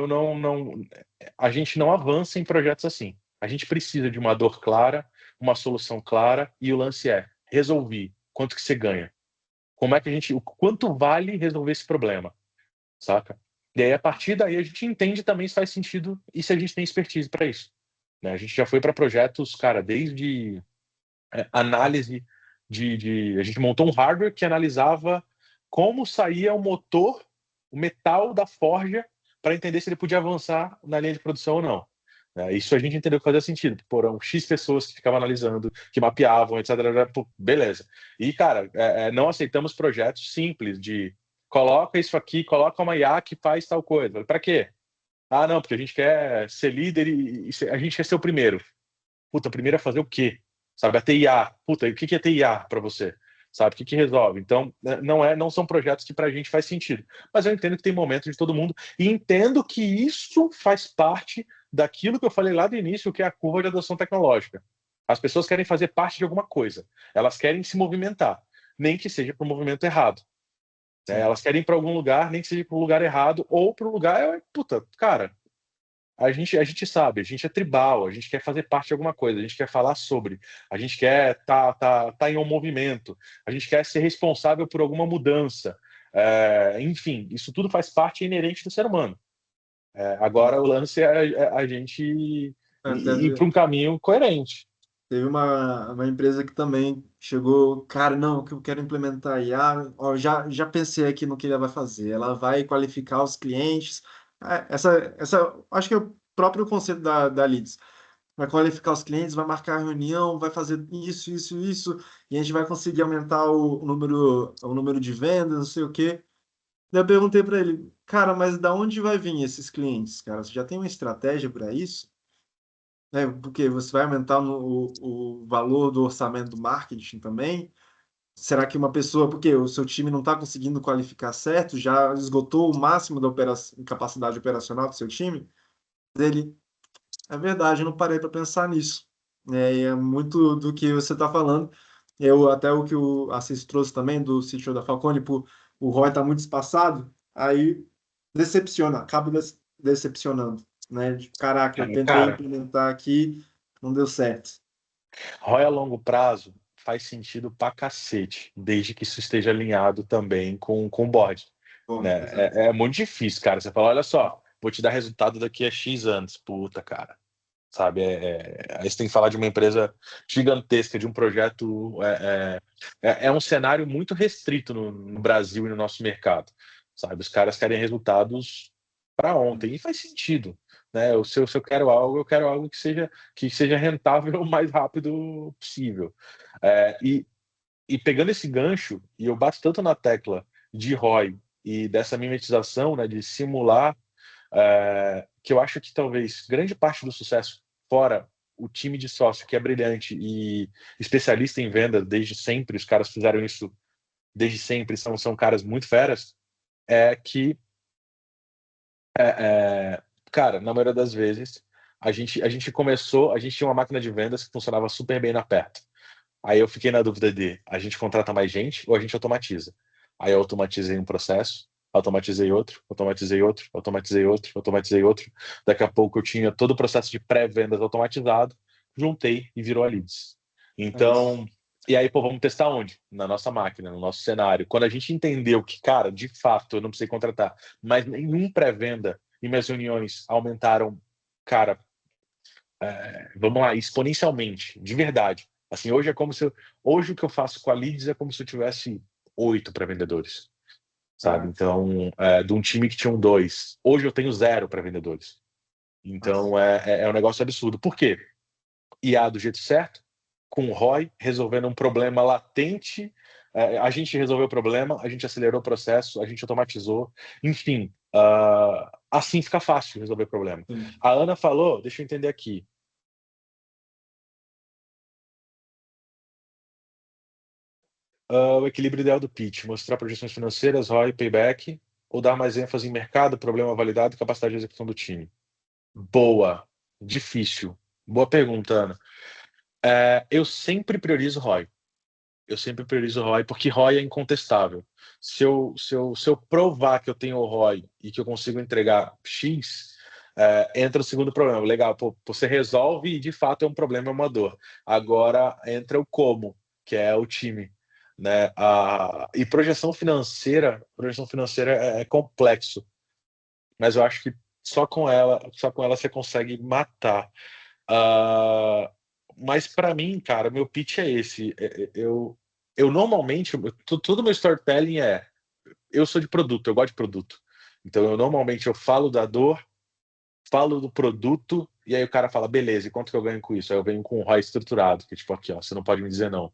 a gente não avança em projetos assim. A gente precisa de uma dor clara, uma solução clara, e o lance é resolver. Quanto que você ganha? Como é que o quanto vale resolver esse problema, saca? E aí, a partir daí, a gente entende também se faz sentido e se a gente tem expertise para isso. Né? A gente já foi para projetos, cara, desde análise a gente montou um hardware que analisava como saía o motor, o metal da forja, para entender se ele podia avançar na linha de produção ou não. Isso a gente entendeu que fazia sentido. Foram X pessoas que ficavam analisando, que mapeavam, etc. Beleza. E, cara, não aceitamos projetos simples de coloca isso aqui, coloca uma IA que faz tal coisa. Para quê? Ah, não, porque a gente quer ser líder e a gente quer ser o primeiro. Puta, o primeiro é fazer o quê? Sabe, a TIA. Puta, o que é TIA para você? Sabe, o que resolve? Então, não são projetos que para a gente faz sentido. Mas eu entendo que tem momentos de todo mundo e entendo que isso faz parte daquilo que eu falei lá do início, que é a curva de adoção tecnológica. As pessoas querem fazer parte de alguma coisa. Elas querem se movimentar, nem que seja para o movimento errado. Elas querem ir para algum lugar, nem que seja para o lugar errado, ou para o lugar... Puta, cara, a gente sabe, a gente é tribal, a gente quer fazer parte de alguma coisa, a gente quer falar sobre, a gente quer tá em um movimento, a gente quer ser responsável por alguma mudança. Enfim, isso tudo faz parte inerente do ser humano. Agora o lance é a gente ir para um caminho coerente. Teve uma empresa que também chegou, cara, não, que eu quero implementar IA, ó, já pensei aqui no que ela vai fazer. Ela vai qualificar os clientes. Acho que é o próprio conceito da Leads. vai qualificar os clientes, vai marcar a reunião, vai fazer isso, e a gente vai conseguir aumentar o número de vendas, não sei o quê. Daí eu perguntei para ele, cara, mas da onde vai vir esses clientes, cara? Você já tem uma estratégia para isso? Porque você vai aumentar o valor do orçamento do marketing também? Será que uma pessoa, porque o seu time não está conseguindo qualificar certo, já esgotou o máximo da capacidade operacional do seu time? Ele, é verdade, eu não parei para pensar nisso. E é muito do que você está falando. Até o que o Assis trouxe também do sítio da Falcone, o ROI está muito espaçado, aí decepciona, acaba decepcionando, né? Caraca, eu tentei Cara, implementar aqui, não deu certo. ROI a longo prazo faz sentido pra cacete, desde que isso esteja alinhado também com o board. Bom, Né? exato. É muito difícil, cara. Você fala, olha só, vou te dar resultado daqui a X anos. Puta, cara. Sabe? Aí você tem que falar de uma empresa gigantesca, de um projeto. É um cenário muito restrito no Brasil e no nosso mercado. Sabe? Os caras querem resultados para ontem. E faz sentido. Né? Se eu eu quero algo que seja rentável o mais rápido possível. E pegando esse gancho, e eu bato tanto na tecla de ROI e dessa mimetização, né, de simular, que eu acho que talvez grande parte do sucesso, fora o time de sócio que é brilhante e especialista em venda desde sempre, os caras fizeram isso desde sempre, são caras muito feras, é que, é, é, cara, na maioria das vezes, a gente começou, a gente tinha uma máquina de vendas que funcionava super bem na Perto. Aí eu fiquei na dúvida de a gente contrata mais gente ou a gente automatiza. Aí eu automatizei um processo, automatizei outro, automatizei outro, automatizei outro, automatizei outro. Daqui a pouco eu tinha todo o processo de pré-vendas automatizado, juntei e virou a leads. É isso. Então, e aí, pô, vamos testar onde? Na nossa máquina, no nosso cenário. Quando a gente entendeu que, cara, de fato, eu não precisei contratar, mas nenhum pré-venda e minhas reuniões aumentaram, cara, vamos lá, exponencialmente, de verdade. Assim, hoje o que eu faço com a Leads é como se eu tivesse 8 para vendedores, sabe? Caraca, Então, de um time que tinham 2, hoje eu tenho 0 para vendedores. nossa. Então, é um negócio absurdo. Por quê? IA do jeito certo, com o ROI, resolvendo um problema latente. A gente resolveu o problema, a gente acelerou o processo, a gente automatizou. Enfim, assim fica fácil resolver o problema. Sim. A Ana falou, deixa eu entender aqui. O equilíbrio ideal do pitch, mostrar projeções financeiras, ROI, payback, ou dar mais ênfase em mercado, problema validado e capacidade de execução do time? Boa. Difícil. Boa pergunta, Ana. Eu sempre priorizo ROI. Eu sempre priorizo ROI porque ROI é incontestável. Se eu provar que eu tenho o ROI e que eu consigo entregar X, entra o segundo problema. Legal, pô, você resolve e de fato é um problema, é uma dor. Agora entra o como, que é o time. Né? E projeção financeira é complexo, mas eu acho que só com ela você consegue matar. Ah, mas para mim, cara, meu pitch é esse. Eu normalmente, todo meu storytelling eu sou de produto, eu gosto de produto. Então eu normalmente eu falo da dor, falo do produto e aí o cara fala, beleza, e quanto que eu ganho com isso? Aí eu venho com um ROI estruturado, que é tipo aqui, ó, você não pode me dizer não.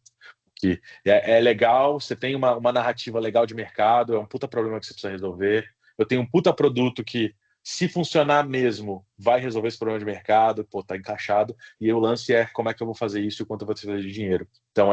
Que é legal, você tem uma narrativa legal de mercado, é um puta problema que você precisa resolver. Eu tenho um puta produto que, se funcionar mesmo, vai resolver esse problema de mercado, pô, tá encaixado. E o lance é como é que eu vou fazer isso e o quanto eu vou fazer de dinheiro. Então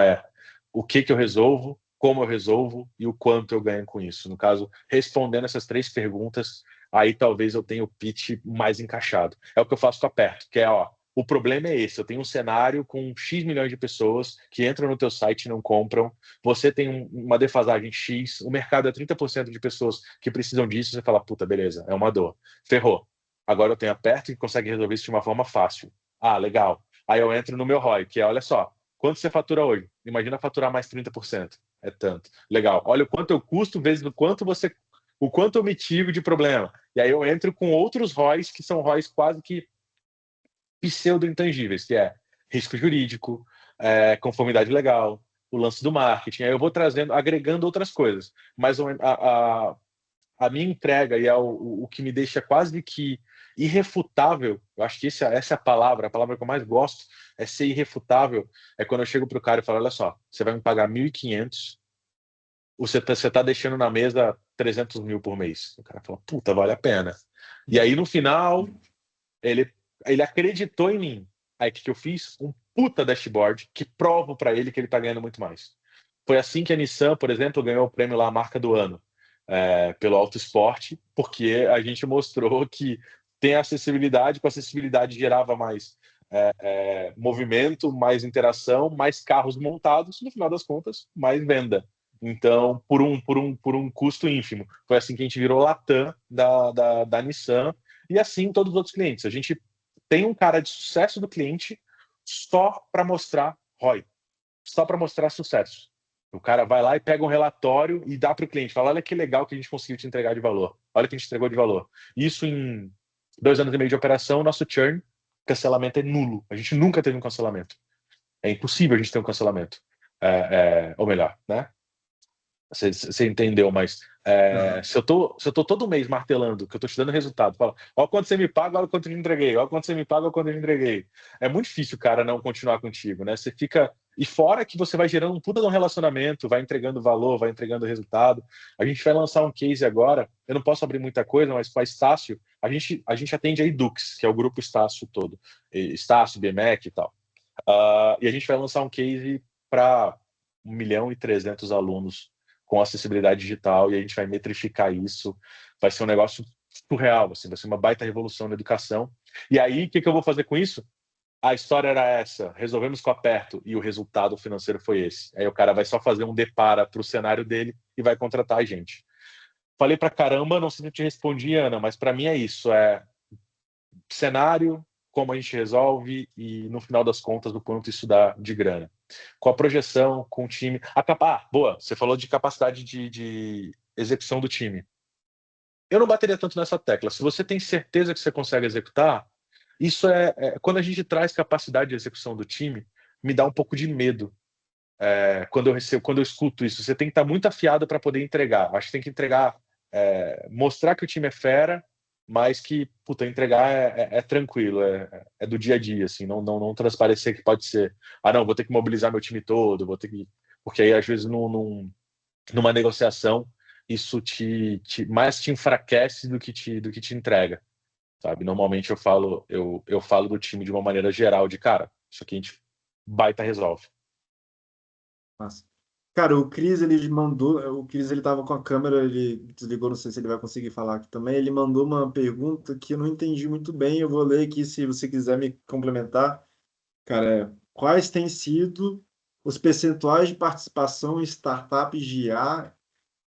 o que eu resolvo, como eu resolvo e o quanto eu ganho com isso. No caso, respondendo essas 3 perguntas, aí talvez eu tenha o pitch mais encaixado. É o que eu faço com a Perto, que é, ó, o problema é esse, eu tenho um cenário com X milhões de pessoas que entram no teu site e não compram, você tem uma defasagem X, o mercado é 30% de pessoas que precisam disso, você fala, puta, beleza, é uma dor. Ferrou. Agora eu tenho a Perto que consegue resolver isso de uma forma fácil. Ah, legal. Aí eu entro no meu ROI, que é, olha só, quanto você fatura hoje? Imagina faturar mais 30%. É tanto. Legal. Olha o quanto eu custo vezes o quanto eu mitigo de problema. E aí eu entro com outros ROIs que são ROIs quase que pseudo-intangíveis, que é risco jurídico, conformidade legal, o lance do marketing. Aí eu vou trazendo, agregando outras coisas. Mas a minha entrega, e é o que me deixa quase que irrefutável, eu acho que essa é a palavra que eu mais gosto, é ser irrefutável, é quando eu chego pro cara e falo, olha só, você vai me pagar 1.500, você tá deixando na mesa 300 mil por mês. O cara fala, puta, vale a pena. E aí, no final, ele acreditou em mim. Aí, o que eu fiz? Um puta dashboard que provo para ele que ele tá ganhando muito mais. Foi assim que a Nissan, por exemplo, ganhou o prêmio lá, Marca do Ano, pelo Auto Esporte, porque a gente mostrou que tem acessibilidade, com acessibilidade gerava mais movimento, mais interação, mais carros montados, no final das contas, mais venda. Então, por um custo ínfimo. Foi assim que a gente virou Latam da Nissan, e assim todos os outros clientes. A gente tem um cara de sucesso do cliente só para mostrar ROI, só para mostrar sucesso. O cara vai lá e pega um relatório e dá para o cliente, fala, olha que legal que a gente conseguiu te entregar de valor, olha que a gente entregou de valor. Isso em 2 anos e meio de operação, nosso churn, cancelamento é nulo. A gente nunca teve um cancelamento. É impossível a gente ter um cancelamento. Ou melhor, né? Você entendeu, mas se eu tô todo mês martelando que eu tô te dando resultado, fala, ó quanto você me paga, olha quanto eu te entreguei, ó quanto você me paga, olha quanto eu te entreguei. É muito difícil o cara não continuar contigo, né? Você fica. E fora que você vai gerando um puta de um relacionamento, vai entregando valor, vai entregando resultado. A gente vai lançar um case agora, eu não posso abrir muita coisa, mas com a Estácio, a gente atende a Edux, que é o grupo Estácio todo. Estácio, BMEC e tal. E a gente vai lançar um case para 1.300.000 alunos com acessibilidade digital, e a gente vai metrificar isso. Vai ser um negócio surreal, assim, vai ser uma baita revolução na educação. E aí, o que eu vou fazer com isso? A história era essa, resolvemos com aperto, e o resultado financeiro foi esse. Aí o cara vai só fazer um depara para o cenário dele e vai contratar a gente. Falei pra caramba, não sei se eu te respondi, Ana, mas para mim é isso, cenário, como a gente resolve e, no final das contas, do quanto isso dá de grana. Com a projeção, com o time. Boa, você falou de capacidade de execução do time. Eu não bateria tanto nessa tecla. Se você tem certeza que você consegue executar, isso quando a gente traz capacidade de execução do time, me dá um pouco de medo. Quando eu escuto isso, você tem que estar muito afiado para poder entregar. Acho que tem que entregar, mostrar que o time é fera, mas que, puta, entregar é tranquilo, é do dia a dia, assim, não transparecer que pode ser, não, vou ter que mobilizar meu time todo, vou ter que. Porque aí, às vezes, numa negociação, isso mais te enfraquece do que te entrega, sabe? Normalmente eu falo do time de uma maneira geral, de cara, isso aqui a gente baita resolve. Massa. Cara, o Cris, ele mandou, o Cris, ele tava com a câmera, ele desligou, não sei se ele vai conseguir falar aqui também, ele mandou uma pergunta que eu não entendi muito bem, eu vou ler aqui se você quiser me complementar. Cara, quais têm sido os percentuais de participação em startups de IA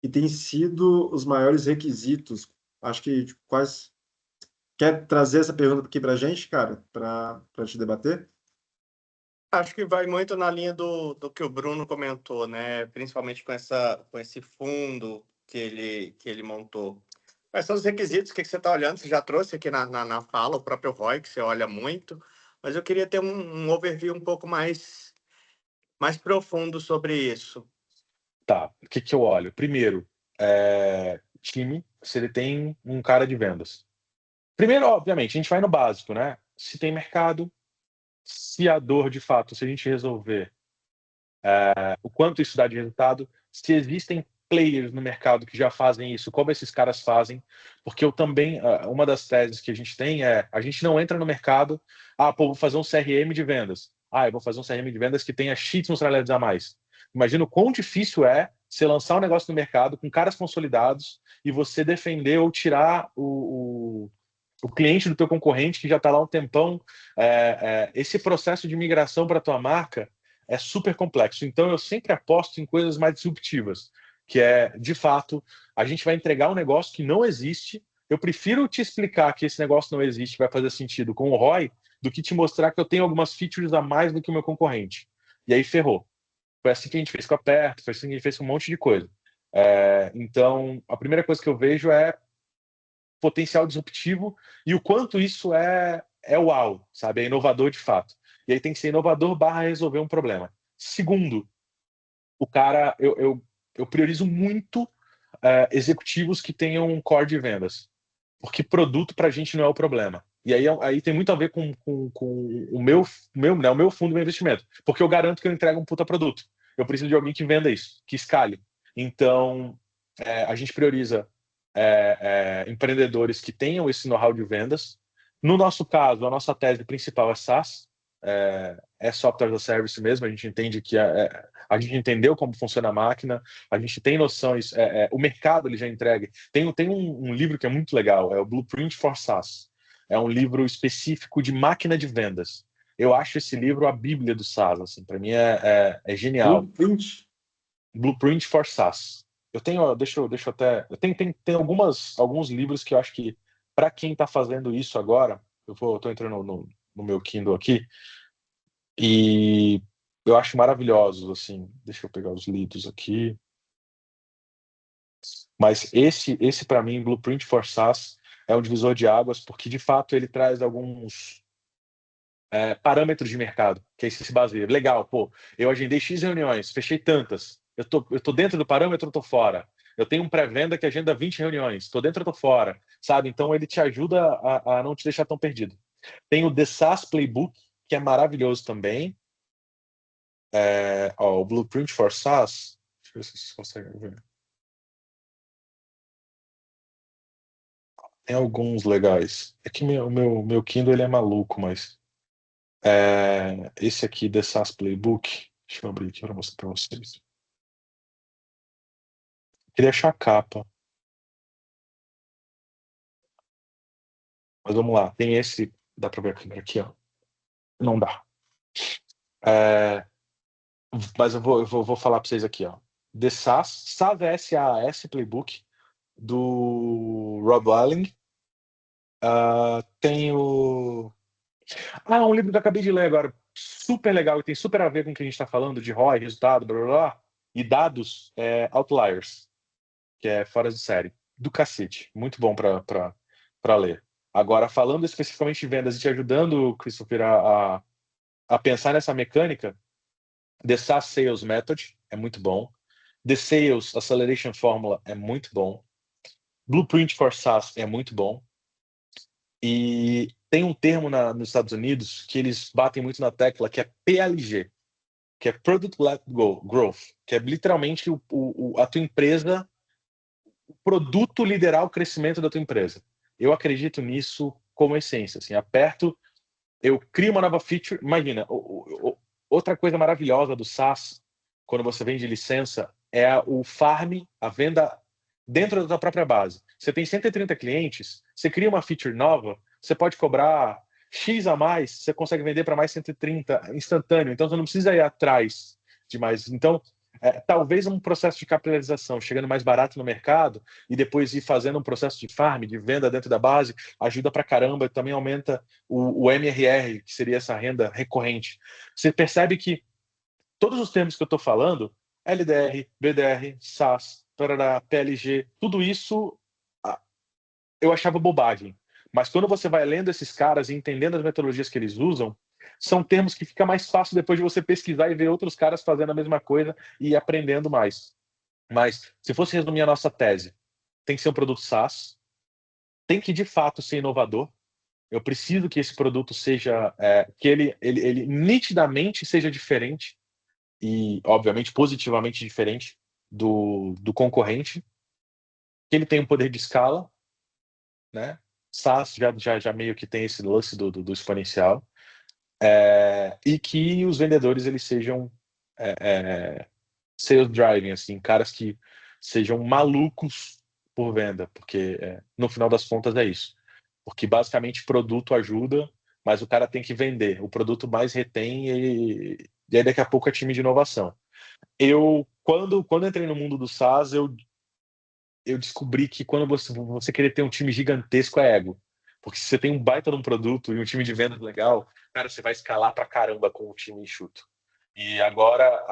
que têm sido os maiores requisitos? Acho que tipo, quais... Quer trazer essa pergunta aqui pra gente, cara, para te debater? Acho que vai muito na linha do que o Bruno comentou, né? Principalmente com esse fundo que ele montou. Quais são os requisitos? O que você está olhando? Você já trouxe aqui na fala, o próprio ROI, que você olha muito, mas eu queria ter um overview um pouco mais profundo sobre isso. Tá, o que eu olho? Primeiro, time, se ele tem um cara de vendas. Primeiro, obviamente, a gente vai no básico, né? Se tem mercado, se a dor, de fato, se a gente resolver o quanto isso dá de resultado, se existem players no mercado que já fazem isso, como esses caras fazem, porque eu também, uma das teses que a gente tem a gente não entra no mercado, vou fazer um CRM de vendas. Eu vou fazer um CRM de vendas que tenha X funcionalidades a mais. Imagina o quão difícil é você lançar um negócio no mercado com caras consolidados e você defender ou tirar o cliente do teu concorrente que já está lá um tempão. Esse processo de migração para a tua marca é super complexo. Então, eu sempre aposto em coisas mais disruptivas, que de fato, a gente vai entregar um negócio que não existe. Eu prefiro te explicar que esse negócio não existe, vai fazer sentido com o ROI, do que te mostrar que eu tenho algumas features a mais do que o meu concorrente. E aí, ferrou. Foi assim que a gente fez com a Aperto, foi assim que a gente fez com um monte de coisa. Então, a primeira coisa que eu vejo é potencial disruptivo e o quanto isso é uau, sabe? É inovador de fato. E aí tem que ser inovador / resolver um problema. Segundo, o cara, eu priorizo muito executivos que tenham um core de vendas. Porque produto para a gente não é o problema. E aí tem muito a ver com o meu fundo, meu investimento. Porque eu garanto que eu entrego um puta produto. Eu preciso de alguém que venda isso, que escale. Então, a gente prioriza empreendedores que tenham esse know-how de vendas. No nosso caso, a nossa tese principal é SaaS, é software as a service mesmo. A gente entende que a gente entendeu como funciona a máquina, a gente tem noções, o mercado ele já entrega. Tem um livro que é muito legal, é o Blueprint for SaaS. É um livro específico de máquina de vendas. Eu acho esse livro a bíblia do SaaS, assim, para mim é genial. Blueprint for SaaS. Eu tenho, deixa eu até, tem alguns livros que eu acho que para quem está fazendo isso agora, tô entrando no meu Kindle aqui e eu acho maravilhosos, assim. Deixa eu pegar os lidos aqui. Mas esse para mim, Blueprint for SaaS, é um divisor de águas, porque de fato ele traz alguns parâmetros de mercado, que aí você se baseia. Legal, pô, eu agendei X reuniões, fechei tantas. Eu tô dentro do parâmetro, eu tô fora. Eu tenho um pré-venda que agenda 20 reuniões, tô dentro, eu tô fora, sabe? Então ele te ajuda a não te deixar tão perdido. Tem o The SaaS Playbook, que é maravilhoso também. O Blueprint for SaaS. Deixa eu ver se vocês conseguem ver. Tem alguns legais. É que o meu Kindle ele é maluco, mas esse aqui, The SaaS Playbook, deixa eu abrir aqui para mostrar para vocês. Queria achar a capa. Mas vamos lá. Tem esse. Dá para ver a câmera aqui, ó. Não dá. Mas eu vou falar para vocês aqui, ó. The SaaS SaaS Playbook, do Rob Walling. Tem o. Um livro que eu acabei de ler agora, super legal, e tem super a ver com o que a gente está falando de ROI, resultado, blá blá blá, e dados, Outliers, que é fora de série. Do cacete. Muito bom para ler. Agora, falando especificamente de vendas e te ajudando, Christopher, a pensar nessa mecânica, The SaaS Sales Method é muito bom. The Sales Acceleration Formula é muito bom. Blueprint for SaaS é muito bom. E tem um termo nos Estados Unidos que eles batem muito na tecla, que é PLG, que é Product Led Growth, que é literalmente a tua empresa, o produto liderar o crescimento da tua empresa. Eu acredito nisso como essência. Assim, eu crio uma nova feature. Imagina, outra coisa maravilhosa do SaaS, quando você vende licença, é o farm, a venda dentro da tua própria base. Você tem 130 clientes, você cria uma feature nova, você pode cobrar X a mais, você consegue vender para mais 130 instantâneo. Então, você não precisa ir atrás de mais. Então, talvez um processo de capitalização chegando mais barato no mercado e depois ir fazendo um processo de farm, de venda dentro da base, ajuda pra caramba, também aumenta o MRR, que seria essa renda recorrente. Você percebe que todos os termos que eu estou falando, LDR, BDR, SaaS, PLG, tudo isso eu achava bobagem. Mas quando você vai lendo esses caras e entendendo as metodologias que eles usam, são termos que fica mais fácil depois de você pesquisar e ver outros caras fazendo a mesma coisa e aprendendo mais. Mas, se fosse resumir a nossa tese, tem que ser um produto SaaS, tem que de fato ser inovador. Eu preciso que esse produto seja, que ele nitidamente seja diferente e, obviamente, positivamente diferente do concorrente, que ele tenha um poder de escala, né? SaaS já meio que tem esse lance do exponencial, e que os vendedores eles sejam sales driving, assim, caras que sejam malucos por venda, porque no final das contas é isso. Porque basicamente produto ajuda, mas o cara tem que vender. O produto mais retém e aí daqui a pouco é time de inovação. Quando entrei no mundo do SaaS, eu descobri que quando você querer ter um time gigantesco é ego. Porque se você tem um baita de um produto e um time de vendas legal, cara, você vai escalar pra caramba com o time enxuto. E agora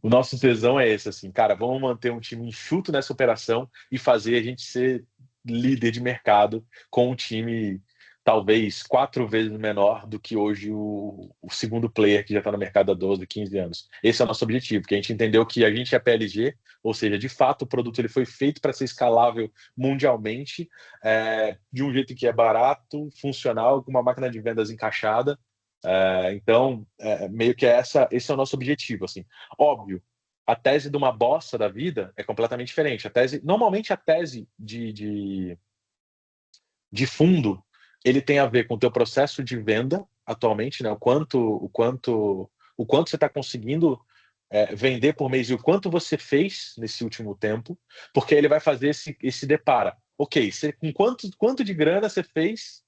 o nosso tesão é esse, assim, cara, vamos manter um time enxuto nessa operação e fazer a gente ser líder de mercado com um time talvez 4 vezes menor do que hoje o segundo player que já está no mercado há 12, 15 anos. Esse é o nosso objetivo, que a gente entendeu que a gente é PLG, ou seja, de fato o produto ele foi feito para ser escalável mundialmente, de um jeito que é barato, funcional, com uma máquina de vendas encaixada. Então, meio que esse é o nosso objetivo. Assim. Óbvio, a tese de uma bossa da vida é completamente diferente. Normalmente a tese de fundo, ele tem a ver com o teu processo de venda atualmente, né? O quanto você está conseguindo vender por mês e o quanto você fez nesse último tempo, porque ele vai fazer esse depara. Ok, com quanto de grana você fez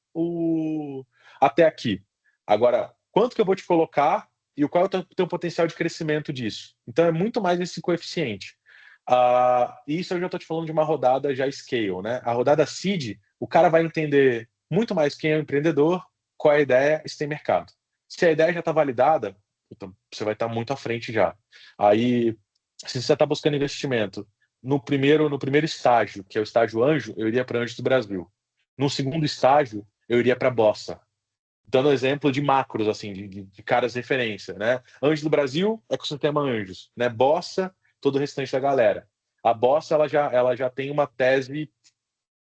até aqui? Agora, quanto que eu vou te colocar e qual é o teu potencial de crescimento disso? Então, é muito mais esse coeficiente. Isso eu já estou te falando de uma rodada já scale, né? A rodada seed, o cara vai entender muito mais quem é o empreendedor, qual é a ideia e se tem mercado. Se a ideia já está validada, então você vai estar muito à frente já. Aí, se você está buscando investimento no primeiro estágio, que é o estágio anjo, eu iria para Anjos do Brasil. No segundo estágio, eu iria para Bossa. Dando exemplo de macros, assim, de caras referência, né? Anjos do Brasil, ecossistema Anjos, né? Bossa, todo o restante da galera. A Bossa, ela já tem uma tese,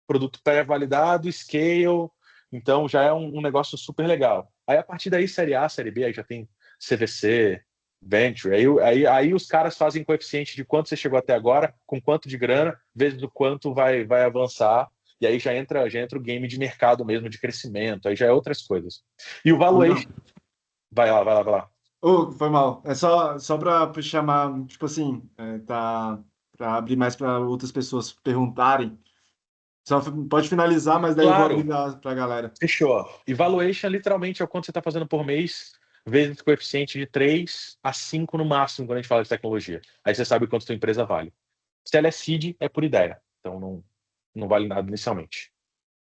produto pré-validado, scale, então já é um negócio super legal. Aí, a partir daí, Série A, Série B, aí já tem CVC, Venture, aí os caras fazem coeficiente de quanto você chegou até agora, com quanto de grana, vezes o quanto vai avançar, e aí já entra o game de mercado mesmo, de crescimento, aí já é outras coisas. E o valuation... Vai lá. Foi mal. É só para chamar, tipo assim, tá, para abrir mais para outras pessoas perguntarem. Só pode finalizar, mas daí eu vou abrir Claro, para a galera. fechou. E valuation literalmente é o quanto você está fazendo por mês, vezes coeficiente de 3 a 5 no máximo, quando a gente fala de tecnologia. Aí você sabe quanto sua empresa vale. Se ela é seed, é por ideia. Então não vale nada inicialmente.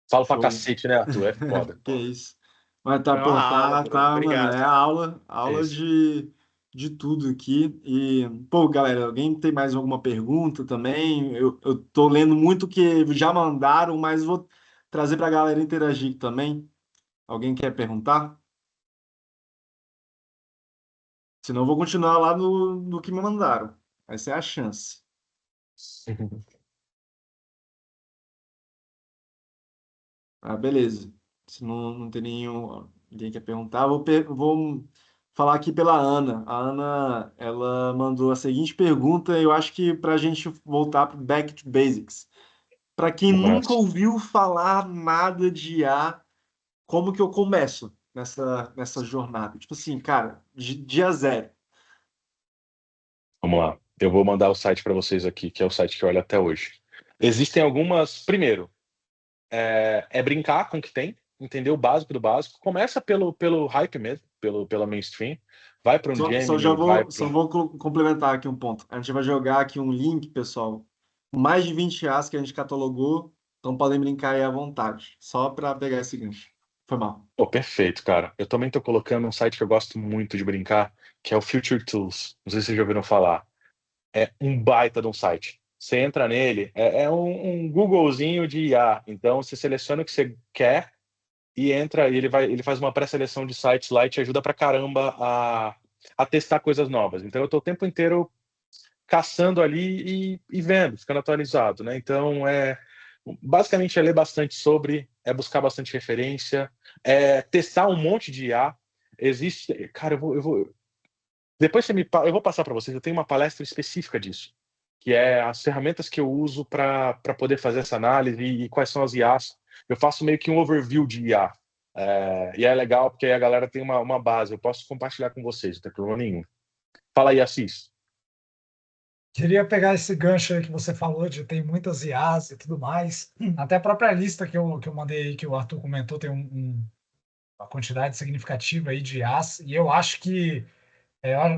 Falo pra Show. cacete, né, Arthur? É foda. Que isso. Mas tá, Foi uma aula, Bruno. mano, Obrigado. é aula Isso. de tudo aqui. E, pô, galera, alguém tem mais alguma pergunta também? Eu tô lendo muito que já mandaram, mas vou trazer pra galera interagir também. Alguém quer perguntar? Senão eu vou continuar lá no que me mandaram. Essa é a chance. Beleza. Se não tem ninguém quer perguntar, vou falar aqui pela Ana. A Ana, ela mandou a seguinte pergunta, eu acho que para a gente voltar para Back to Basics. Para quem nunca ouviu falar nada de IA, como que eu começo nessa jornada? Tipo assim, cara, dia zero. Vamos lá. Eu vou mandar o site para vocês aqui, que é o site que eu olho até hoje. Existem algumas... Primeiro, brincar com o que tem, entender o básico do básico. Começa pelo hype mesmo, pela mainstream. Vai para um Gemini, Só vou complementar aqui um ponto. A gente vai jogar aqui um link, pessoal. Mais de 20 reais que a gente catalogou, então podem brincar aí à vontade. Só para pegar esse gancho. Foi mal. Pô, perfeito, cara. Eu também tô colocando um site que eu gosto muito de brincar, que é o Future Tools. Não sei se vocês já ouviram falar. É um baita de um site. Você entra nele, é um Googlezinho de IA. Então, você seleciona o que você quer e entra, e ele faz uma pré-seleção de sites lá e te ajuda pra caramba a testar coisas novas. Então, eu tô o tempo inteiro caçando ali e vendo, ficando atualizado, né? Então, basicamente é ler bastante sobre, é buscar bastante referência, é testar um monte de IA. Existe, cara, eu vou depois eu vou passar para vocês, eu tenho uma palestra específica disso, que é as ferramentas que eu uso para poder fazer essa análise e quais são as IAs. Eu faço meio que um overview de IA. E é legal porque aí a galera tem uma base, eu posso compartilhar com vocês, não tem problema nenhum. Fala aí, Assis. Queria pegar esse gancho aí que você falou de tem muitas IAs e tudo mais. Até a própria lista que eu mandei aí, que o Arthur comentou, tem uma quantidade significativa aí de IAs. E eu acho que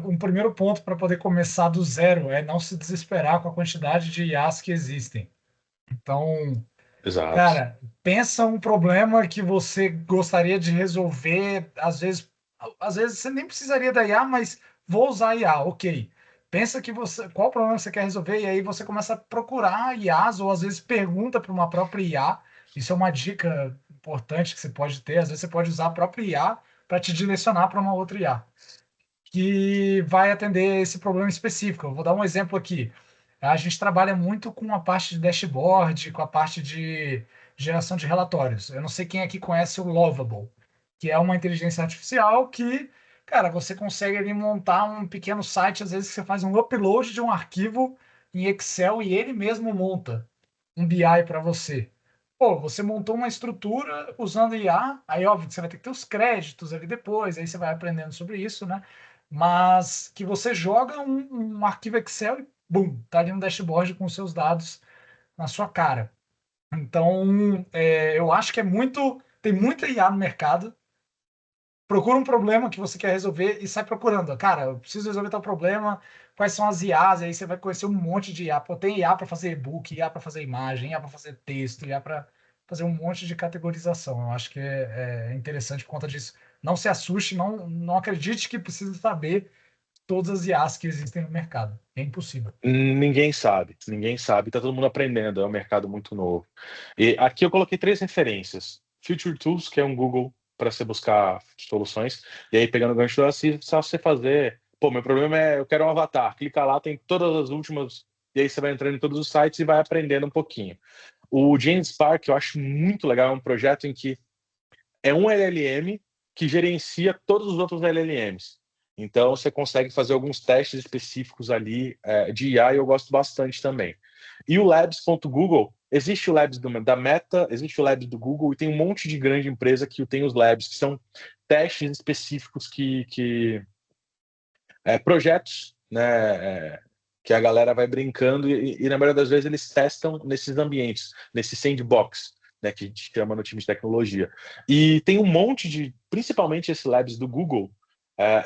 um primeiro ponto para poder começar do zero é não se desesperar com a quantidade de IAs que existem. Então, Exato. cara, pensa um problema que você gostaria de resolver. Às vezes você nem precisaria da IA, mas vou usar a IA, ok. Pensa qual problema você quer resolver, e aí você começa a procurar IAs, ou às vezes pergunta para uma própria IA Isso é uma dica importante que você pode ter. Às vezes você pode usar a própria IA para te direcionar para uma outra IA que vai atender esse problema específico. Eu vou dar um exemplo aqui. A gente trabalha muito com a parte de dashboard, com a parte de geração de relatórios. Eu não sei quem aqui conhece o Lovable, que é uma inteligência artificial que, cara, você consegue ali montar um pequeno site, às vezes você faz um upload de um arquivo em Excel e ele mesmo monta um BI para você. Pô, você montou uma estrutura usando IA, aí óbvio que você vai ter que ter os créditos ali depois, aí você vai aprendendo sobre isso, né? Mas que você joga um arquivo Excel e, bum, tá ali no dashboard com os seus dados na sua cara. Então, eu acho que tem muita IA no mercado. Procura um problema que você quer resolver e sai procurando. Cara, eu preciso resolver tal problema. Quais são as IAs? Aí você vai conhecer um monte de IA. Pô, tem IA para fazer e-book, IA para fazer imagem, IA para fazer texto, IA para fazer um monte de categorização. Eu acho que é interessante por conta disso. Não se assuste, não acredite que precisa saber todas as IAs que existem no mercado. É impossível. Ninguém sabe, tá todo mundo aprendendo, é um mercado muito novo. E aqui eu coloquei 3 referências. Future Tools, que é um Google para você buscar soluções, e aí pegando o gancho da CIS, só você fazer, pô, meu problema é, eu quero um avatar, clica lá, tem todas as últimas, e aí você vai entrando em todos os sites e vai aprendendo um pouquinho. O GenSpark, eu acho muito legal, é um projeto em que é um LLM que gerencia todos os outros LLMs. Então, você consegue fazer alguns testes específicos ali de IA e eu gosto bastante também. E o Labs.Google, existe o Labs da Meta, existe o Labs do Google e tem um monte de grande empresa que tem os Labs, que são testes específicos projetos, né, que a galera vai brincando e na maioria das vezes eles testam nesses ambientes, nesse sandbox, né, que a gente chama no time de tecnologia. E tem um monte de, principalmente esses labs do Google,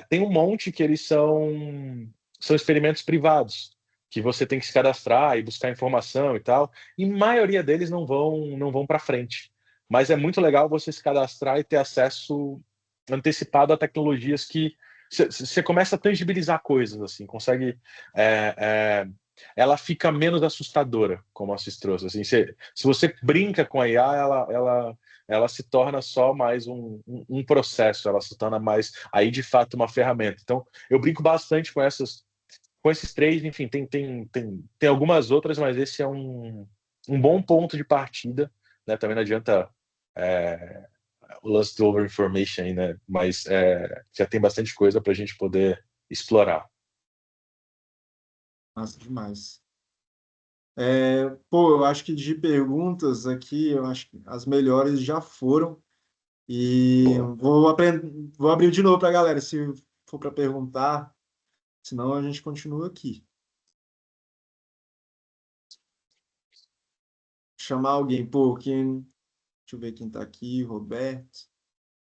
tem um monte que eles são experimentos privados, que você tem que se cadastrar e buscar informação e tal, e a maioria deles não vão para frente. Mas é muito legal você se cadastrar e ter acesso antecipado a tecnologias que você começa a tangibilizar coisas, assim, consegue. Ela fica menos assustadora, como a Assis trouxe. Assim, se você brinca com a IA, ela se torna só mais um processo, ela se torna mais, aí de fato, uma ferramenta. Então, eu brinco bastante com esses 3, enfim, tem algumas outras, mas esse é um bom ponto de partida, né? Também não adianta. O lance do over-information aí, né? Mas já tem bastante coisa para a gente poder explorar. Massa demais. Pô, eu acho que de perguntas aqui, eu acho que as melhores já foram. E Boa. vou abrir de novo para a galera, se for para perguntar, senão a gente continua aqui. Chamar alguém, pô, deixa eu ver quem tá aqui, Roberto,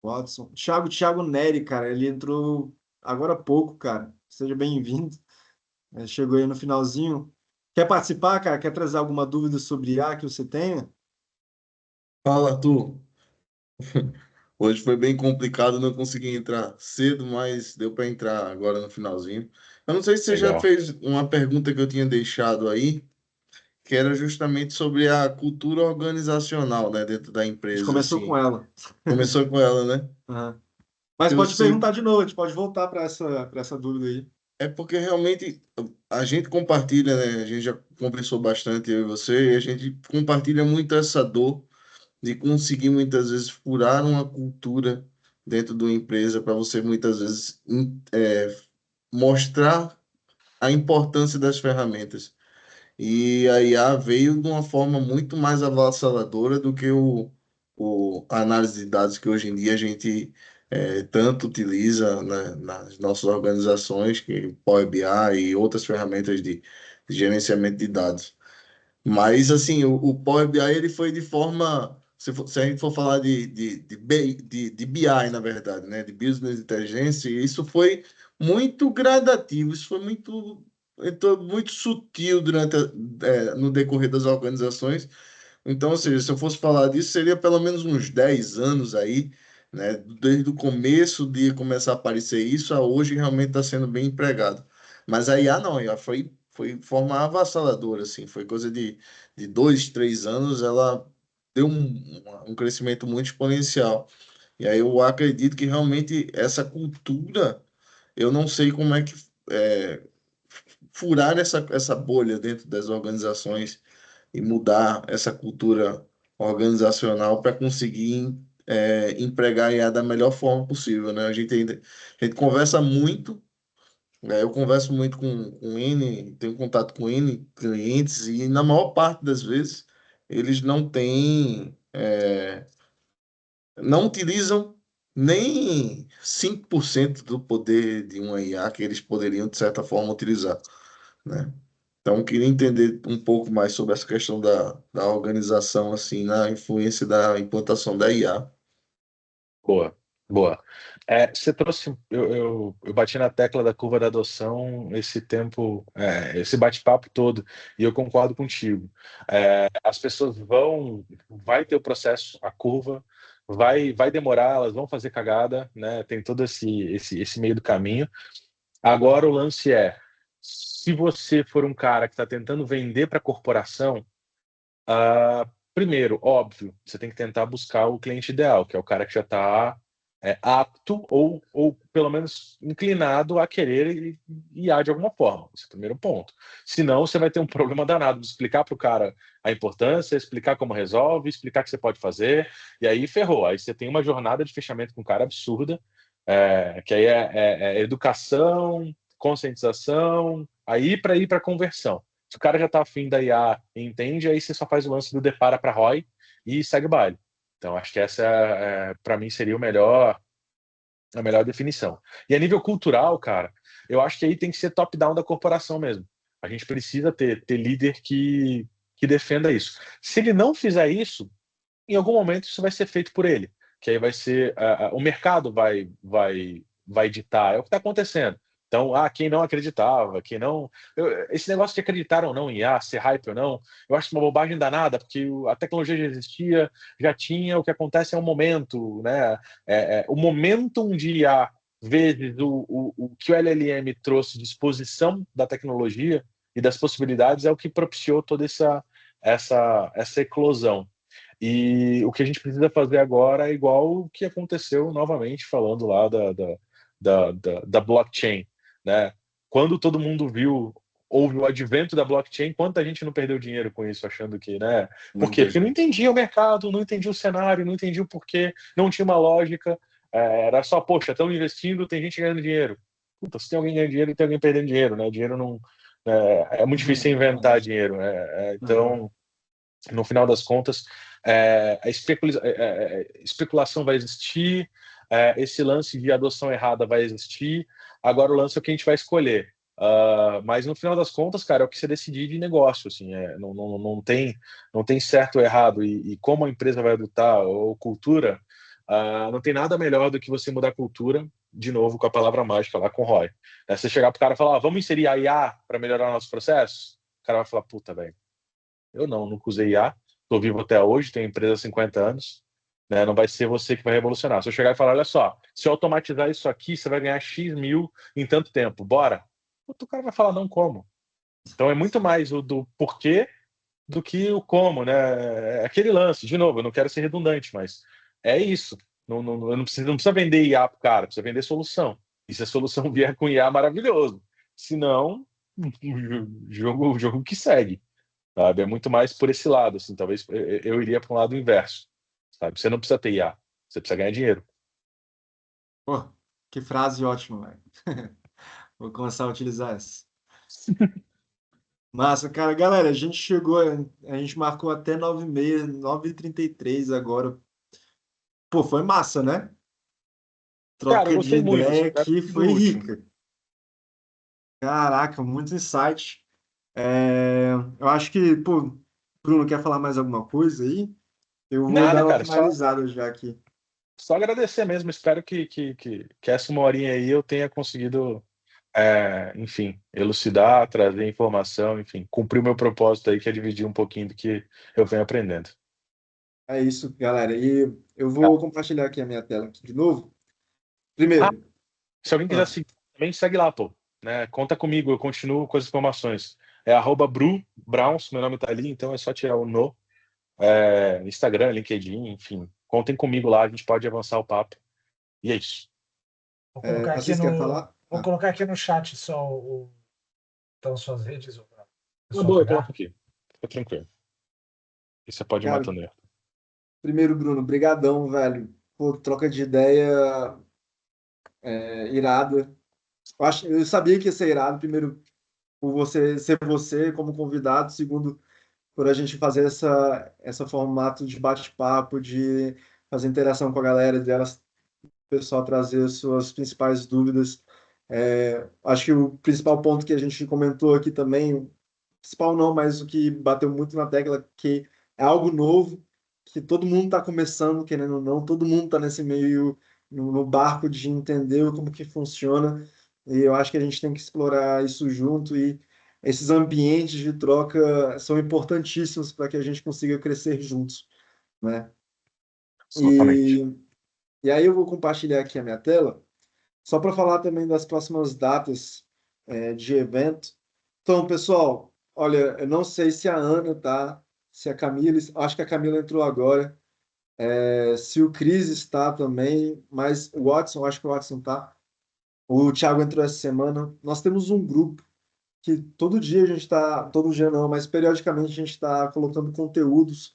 Watson, Thiago Neri, cara, ele entrou agora há pouco, cara. Seja bem-vindo. Chegou aí no finalzinho. Quer participar, cara? Quer trazer alguma dúvida sobre IA que você tenha? Fala, Arthur. Hoje foi bem complicado, não consegui entrar cedo, mas deu para entrar agora no finalzinho. Eu não sei se você já Legal. fez uma pergunta que eu tinha deixado aí, que era justamente sobre a cultura organizacional, né, dentro da A gente empresa, começou com assim. ela. Começou com ela, né? Aham. Mas Eu pode sei, perguntar de novo, a gente pode voltar para essa dúvida aí. é porque realmente a gente compartilha, né? A gente já conversou bastante, eu e você, e a gente compartilha muito essa dor de conseguir muitas vezes furar uma cultura dentro de uma empresa para você muitas vezes mostrar a importância das ferramentas. E a IA veio de uma forma muito mais avassaladora do que a análise de dados que hoje em dia a gente tanto utiliza, né, nas nossas organizações, que Power BI e outras ferramentas de gerenciamento de dados. Mas, assim, o Power BI ele foi de forma. Se a gente for falar de BI, na verdade, né? De Business Intelligence, isso foi muito gradativo, isso foi muito sutil no decorrer das organizações. Então, ou seja, se eu fosse falar disso, seria pelo menos uns 10 anos aí, né? Desde o começo de começar a aparecer isso, a hoje realmente está sendo bem empregado. Mas a IA não, a IA foi de forma avassaladora, assim, foi coisa de 2, 3 anos, ela deu um crescimento muito exponencial. E aí eu acredito que realmente essa cultura, eu não sei como é que furar essa bolha dentro das organizações e mudar essa cultura organizacional para conseguir empregar a IA da melhor forma possível, né? A gente conversa muito, né? Eu converso muito com N, tenho contato com N clientes e na maior parte das vezes eles não utilizam nem 5% do poder de uma IA que eles poderiam, de certa forma, utilizar, né? Então, eu queria entender um pouco mais sobre essa questão da organização, assim, na influência da implantação da IA. Boa, boa. Você trouxe, eu bati na tecla da curva da adoção esse tempo, esse bate-papo todo, e eu concordo contigo. As pessoas vai ter o processo, a curva, vai demorar, elas vão fazer cagada, né? Tem todo esse meio do caminho. Agora o lance se você for um cara que está tentando vender para a corporação, primeiro, óbvio, você tem que tentar buscar o cliente ideal, que é o cara que já está apto ou pelo menos inclinado a querer IA de alguma forma. Esse é o primeiro ponto. Senão, você vai ter um problema danado de explicar para o cara a importância, explicar como resolve, explicar o que você pode fazer, e aí ferrou. Aí você tem uma jornada de fechamento com o cara absurda, que aí é educação, conscientização, aí para ir para conversão. Se o cara já está afim da IA e entende, aí você só faz o lance do depara para ROI e segue o baile. Então, acho que essa, para mim, seria a melhor definição. E a nível cultural, cara, eu acho que aí tem que ser top-down da corporação mesmo. A gente precisa ter líder que defenda isso. Se ele não fizer isso, em algum momento isso vai ser feito por ele. Que aí vai ser... o mercado vai ditar. É o que está acontecendo. Então, quem não acreditava, quem não... esse negócio de acreditar ou não em IA, ser hype ou não, eu acho uma bobagem danada, porque a tecnologia já existia, já tinha, o que acontece é um momento, né? O momentum de IA vezes o que o LLM trouxe de exposição da tecnologia e das possibilidades é o que propiciou toda essa eclosão. E o que a gente precisa fazer agora é igual o que aconteceu novamente, falando lá da blockchain, né? Quando todo mundo houve o advento da blockchain, quanta gente não perdeu dinheiro com isso, achando que, né? Por quê? Porque não entendia o mercado, não entendia o cenário, não entendia o porquê, não tinha uma lógica, era só, poxa, estão investindo, tem gente ganhando dinheiro. Puta, se tem alguém ganhando dinheiro, tem alguém perdendo dinheiro, né? Dinheiro não... É muito difícil inventar dinheiro, então, no final das contas, a especulação vai existir, esse lance de adoção errada vai existir, agora o lance é o que a gente vai escolher. Mas no final das contas, cara, é o que você decidir de negócio, assim, não tem certo ou errado, e como a empresa vai adotar, ou cultura, não tem nada melhor do que você mudar a cultura, de novo, com a palavra mágica lá com o Roy. Você chegar pro cara e falar, vamos inserir a IA para melhorar nossos processos? O cara vai falar, puta, velho, eu nunca usei IA, estou vivo até hoje, tenho empresa há 50 anos, né? Não vai ser você que vai revolucionar. Se eu chegar e falar, olha só, se eu automatizar isso aqui, você vai ganhar X mil em tanto tempo, bora? O cara vai falar, não, como? Então é muito mais o do porquê do que o como, né? É aquele lance, de novo, eu não quero ser redundante, mas é isso. Eu não precisa vender IA pro cara, precisa vender solução. E se a solução vier com IA, maravilhoso. Se não, o jogo que segue. Sabe? É muito mais por esse lado, assim, talvez eu iria para um lado inverso, sabe? Você não precisa ter IA, você precisa ganhar dinheiro. Pô, que frase ótima, velho. Vou começar a utilizar essa. Massa, cara. Galera, a gente chegou, a gente marcou até 9h30, 9h33 agora. Pô, foi massa, né? Cara, eu Troca de gostei muito, ideia espero aqui que no foi último. rica. Caraca, muito insight. Eu acho que, pô, Bruno, quer falar mais alguma coisa aí? Eu vou dar Nada, uma cara, finalizada já aqui. só agradecer mesmo, espero que essa uma horinha aí eu tenha conseguido, enfim, elucidar, trazer informação, enfim, cumprir o meu propósito aí, que é dividir um pouquinho do que eu venho aprendendo. É isso, galera. E eu Ah, vou compartilhar aqui a minha tela aqui de novo. ah, Primeiro, se alguém quiser ah, seguir, também segue lá, pô, né? Conta comigo, eu continuo com as informações. @Bru Browns, meu nome tá ali, então é só tirar o no. Instagram, LinkedIn, enfim. Contem comigo lá, a gente pode avançar o papo. E é isso. Vou colocar aqui Assis quer falar? Vou colocar aqui no chat só então suas redes. Tá bom, eu coloco aqui. Fica tranquilo. E você pode ir Cara, matando ele. primeiro, Bruno, brigadão, velho. Pô, troca de ideia irada. Eu sabia que ia ser irado, primeiro, por você ser você como convidado, segundo, por a gente fazer essa formato de bate-papo, de fazer interação com a galera delas, o pessoal trazer suas principais dúvidas. Acho que o principal ponto que a gente comentou aqui também, principal não, mas o que bateu muito na tecla, que é algo novo, que todo mundo está começando, querendo ou não, todo mundo está nesse meio, no barco de entender como que funciona, e eu acho que a gente tem que explorar isso junto, e esses ambientes de troca são importantíssimos para que a gente consiga crescer juntos, né? Absolutamente. E aí eu vou compartilhar aqui a minha tela, só para falar também das próximas datas de evento. Então, pessoal, olha, eu não sei se a Ana tá, se a Camila, acho que a Camila entrou agora, se o Cris está também, mas o Watson, acho que o Watson tá. O Thiago entrou essa semana. Nós temos um grupo que todo dia a gente está, todo dia não, mas periodicamente a gente está colocando conteúdos,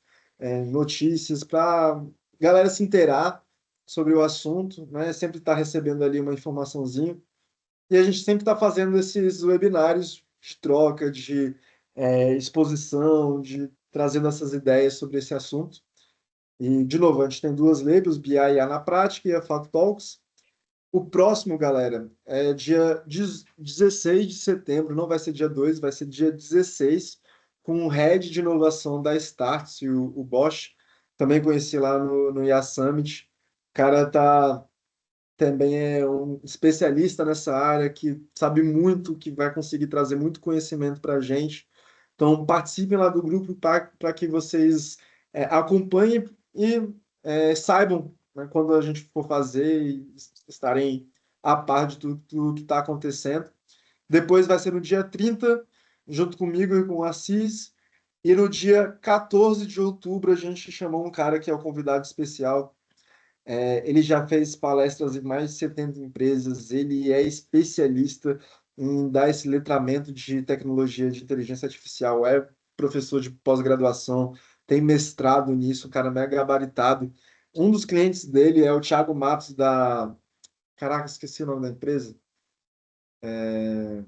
notícias para galera se inteirar sobre o assunto, né? Sempre está recebendo ali uma informaçãozinha. E a gente sempre está fazendo esses webinários de troca, de exposição, de trazendo essas ideias sobre esse assunto. E, de novo, a gente tem duas labels, BI e A na prática e a Fact Talks. O próximo, galera, é dia 16 de setembro, não vai ser dia 2, vai ser dia 16, com o Head de Inovação da Startse, o Bosch, também conheci lá no IA Summit. O cara também é um especialista nessa área, que sabe muito, que vai conseguir trazer muito conhecimento para a gente. Então, participem lá do grupo para que vocês acompanhem e saibam, né, quando a gente for fazer e estarem a par de tudo que está acontecendo. Depois vai ser no dia 30, junto comigo e com o Assis. E no dia 14 de outubro, a gente chamou um cara que é o convidado especial. Ele já fez palestras em mais de 70 empresas, ele é especialista em dar esse letramento de tecnologia de inteligência artificial, é professor de pós-graduação, tem mestrado nisso, um cara mega gabaritado. Um dos clientes dele é o Thiago Matos da... Caraca, esqueci o nome da empresa. Eu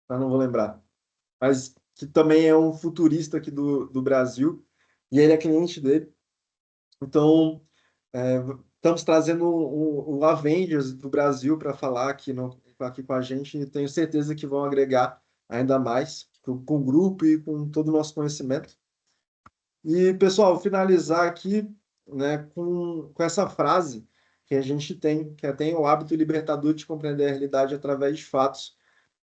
não vou lembrar. Mas que também é um futurista aqui do Brasil, e ele é cliente dele. Então, estamos trazendo o Avengers do Brasil para falar aqui com a gente, e tenho certeza que vão agregar ainda mais com o grupo e com todo o nosso conhecimento. E, pessoal, finalizar aqui, né, com essa frase que a gente tem, que é: tem o hábito libertador de compreender a realidade através de fatos.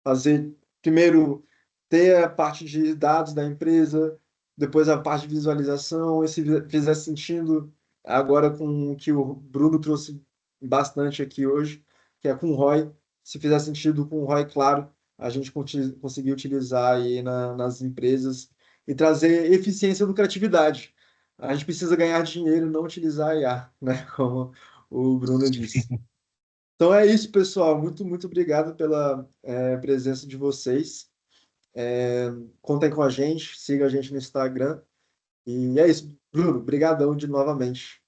Fazer, primeiro, ter a parte de dados da empresa, depois a parte de visualização, e se fizer sentido, agora com o que o Bruno trouxe bastante aqui hoje, que é com o ROI, se fizer sentido com o ROI, claro, a gente conseguir utilizar aí nas empresas e trazer eficiência e lucratividade. A gente precisa ganhar dinheiro, não utilizar a IA, né? Como o Bruno disse. Então é isso, pessoal. Muito, muito obrigado pela presença de vocês. Contem com a gente, siga a gente no Instagram. E é isso. Bruno, brigadão de novamente.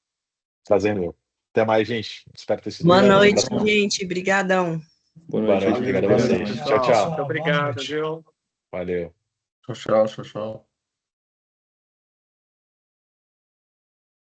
Fazendo eu. Até mais, gente. Espero ter sido Boa útil. noite, gente. Brigadão. Boa Boa noite. noite, obrigado a Valeu, vocês. valeu. Tchau, tchau. Muito obrigado, viu? Valeu. Tchau, tchau, tchau, tchau.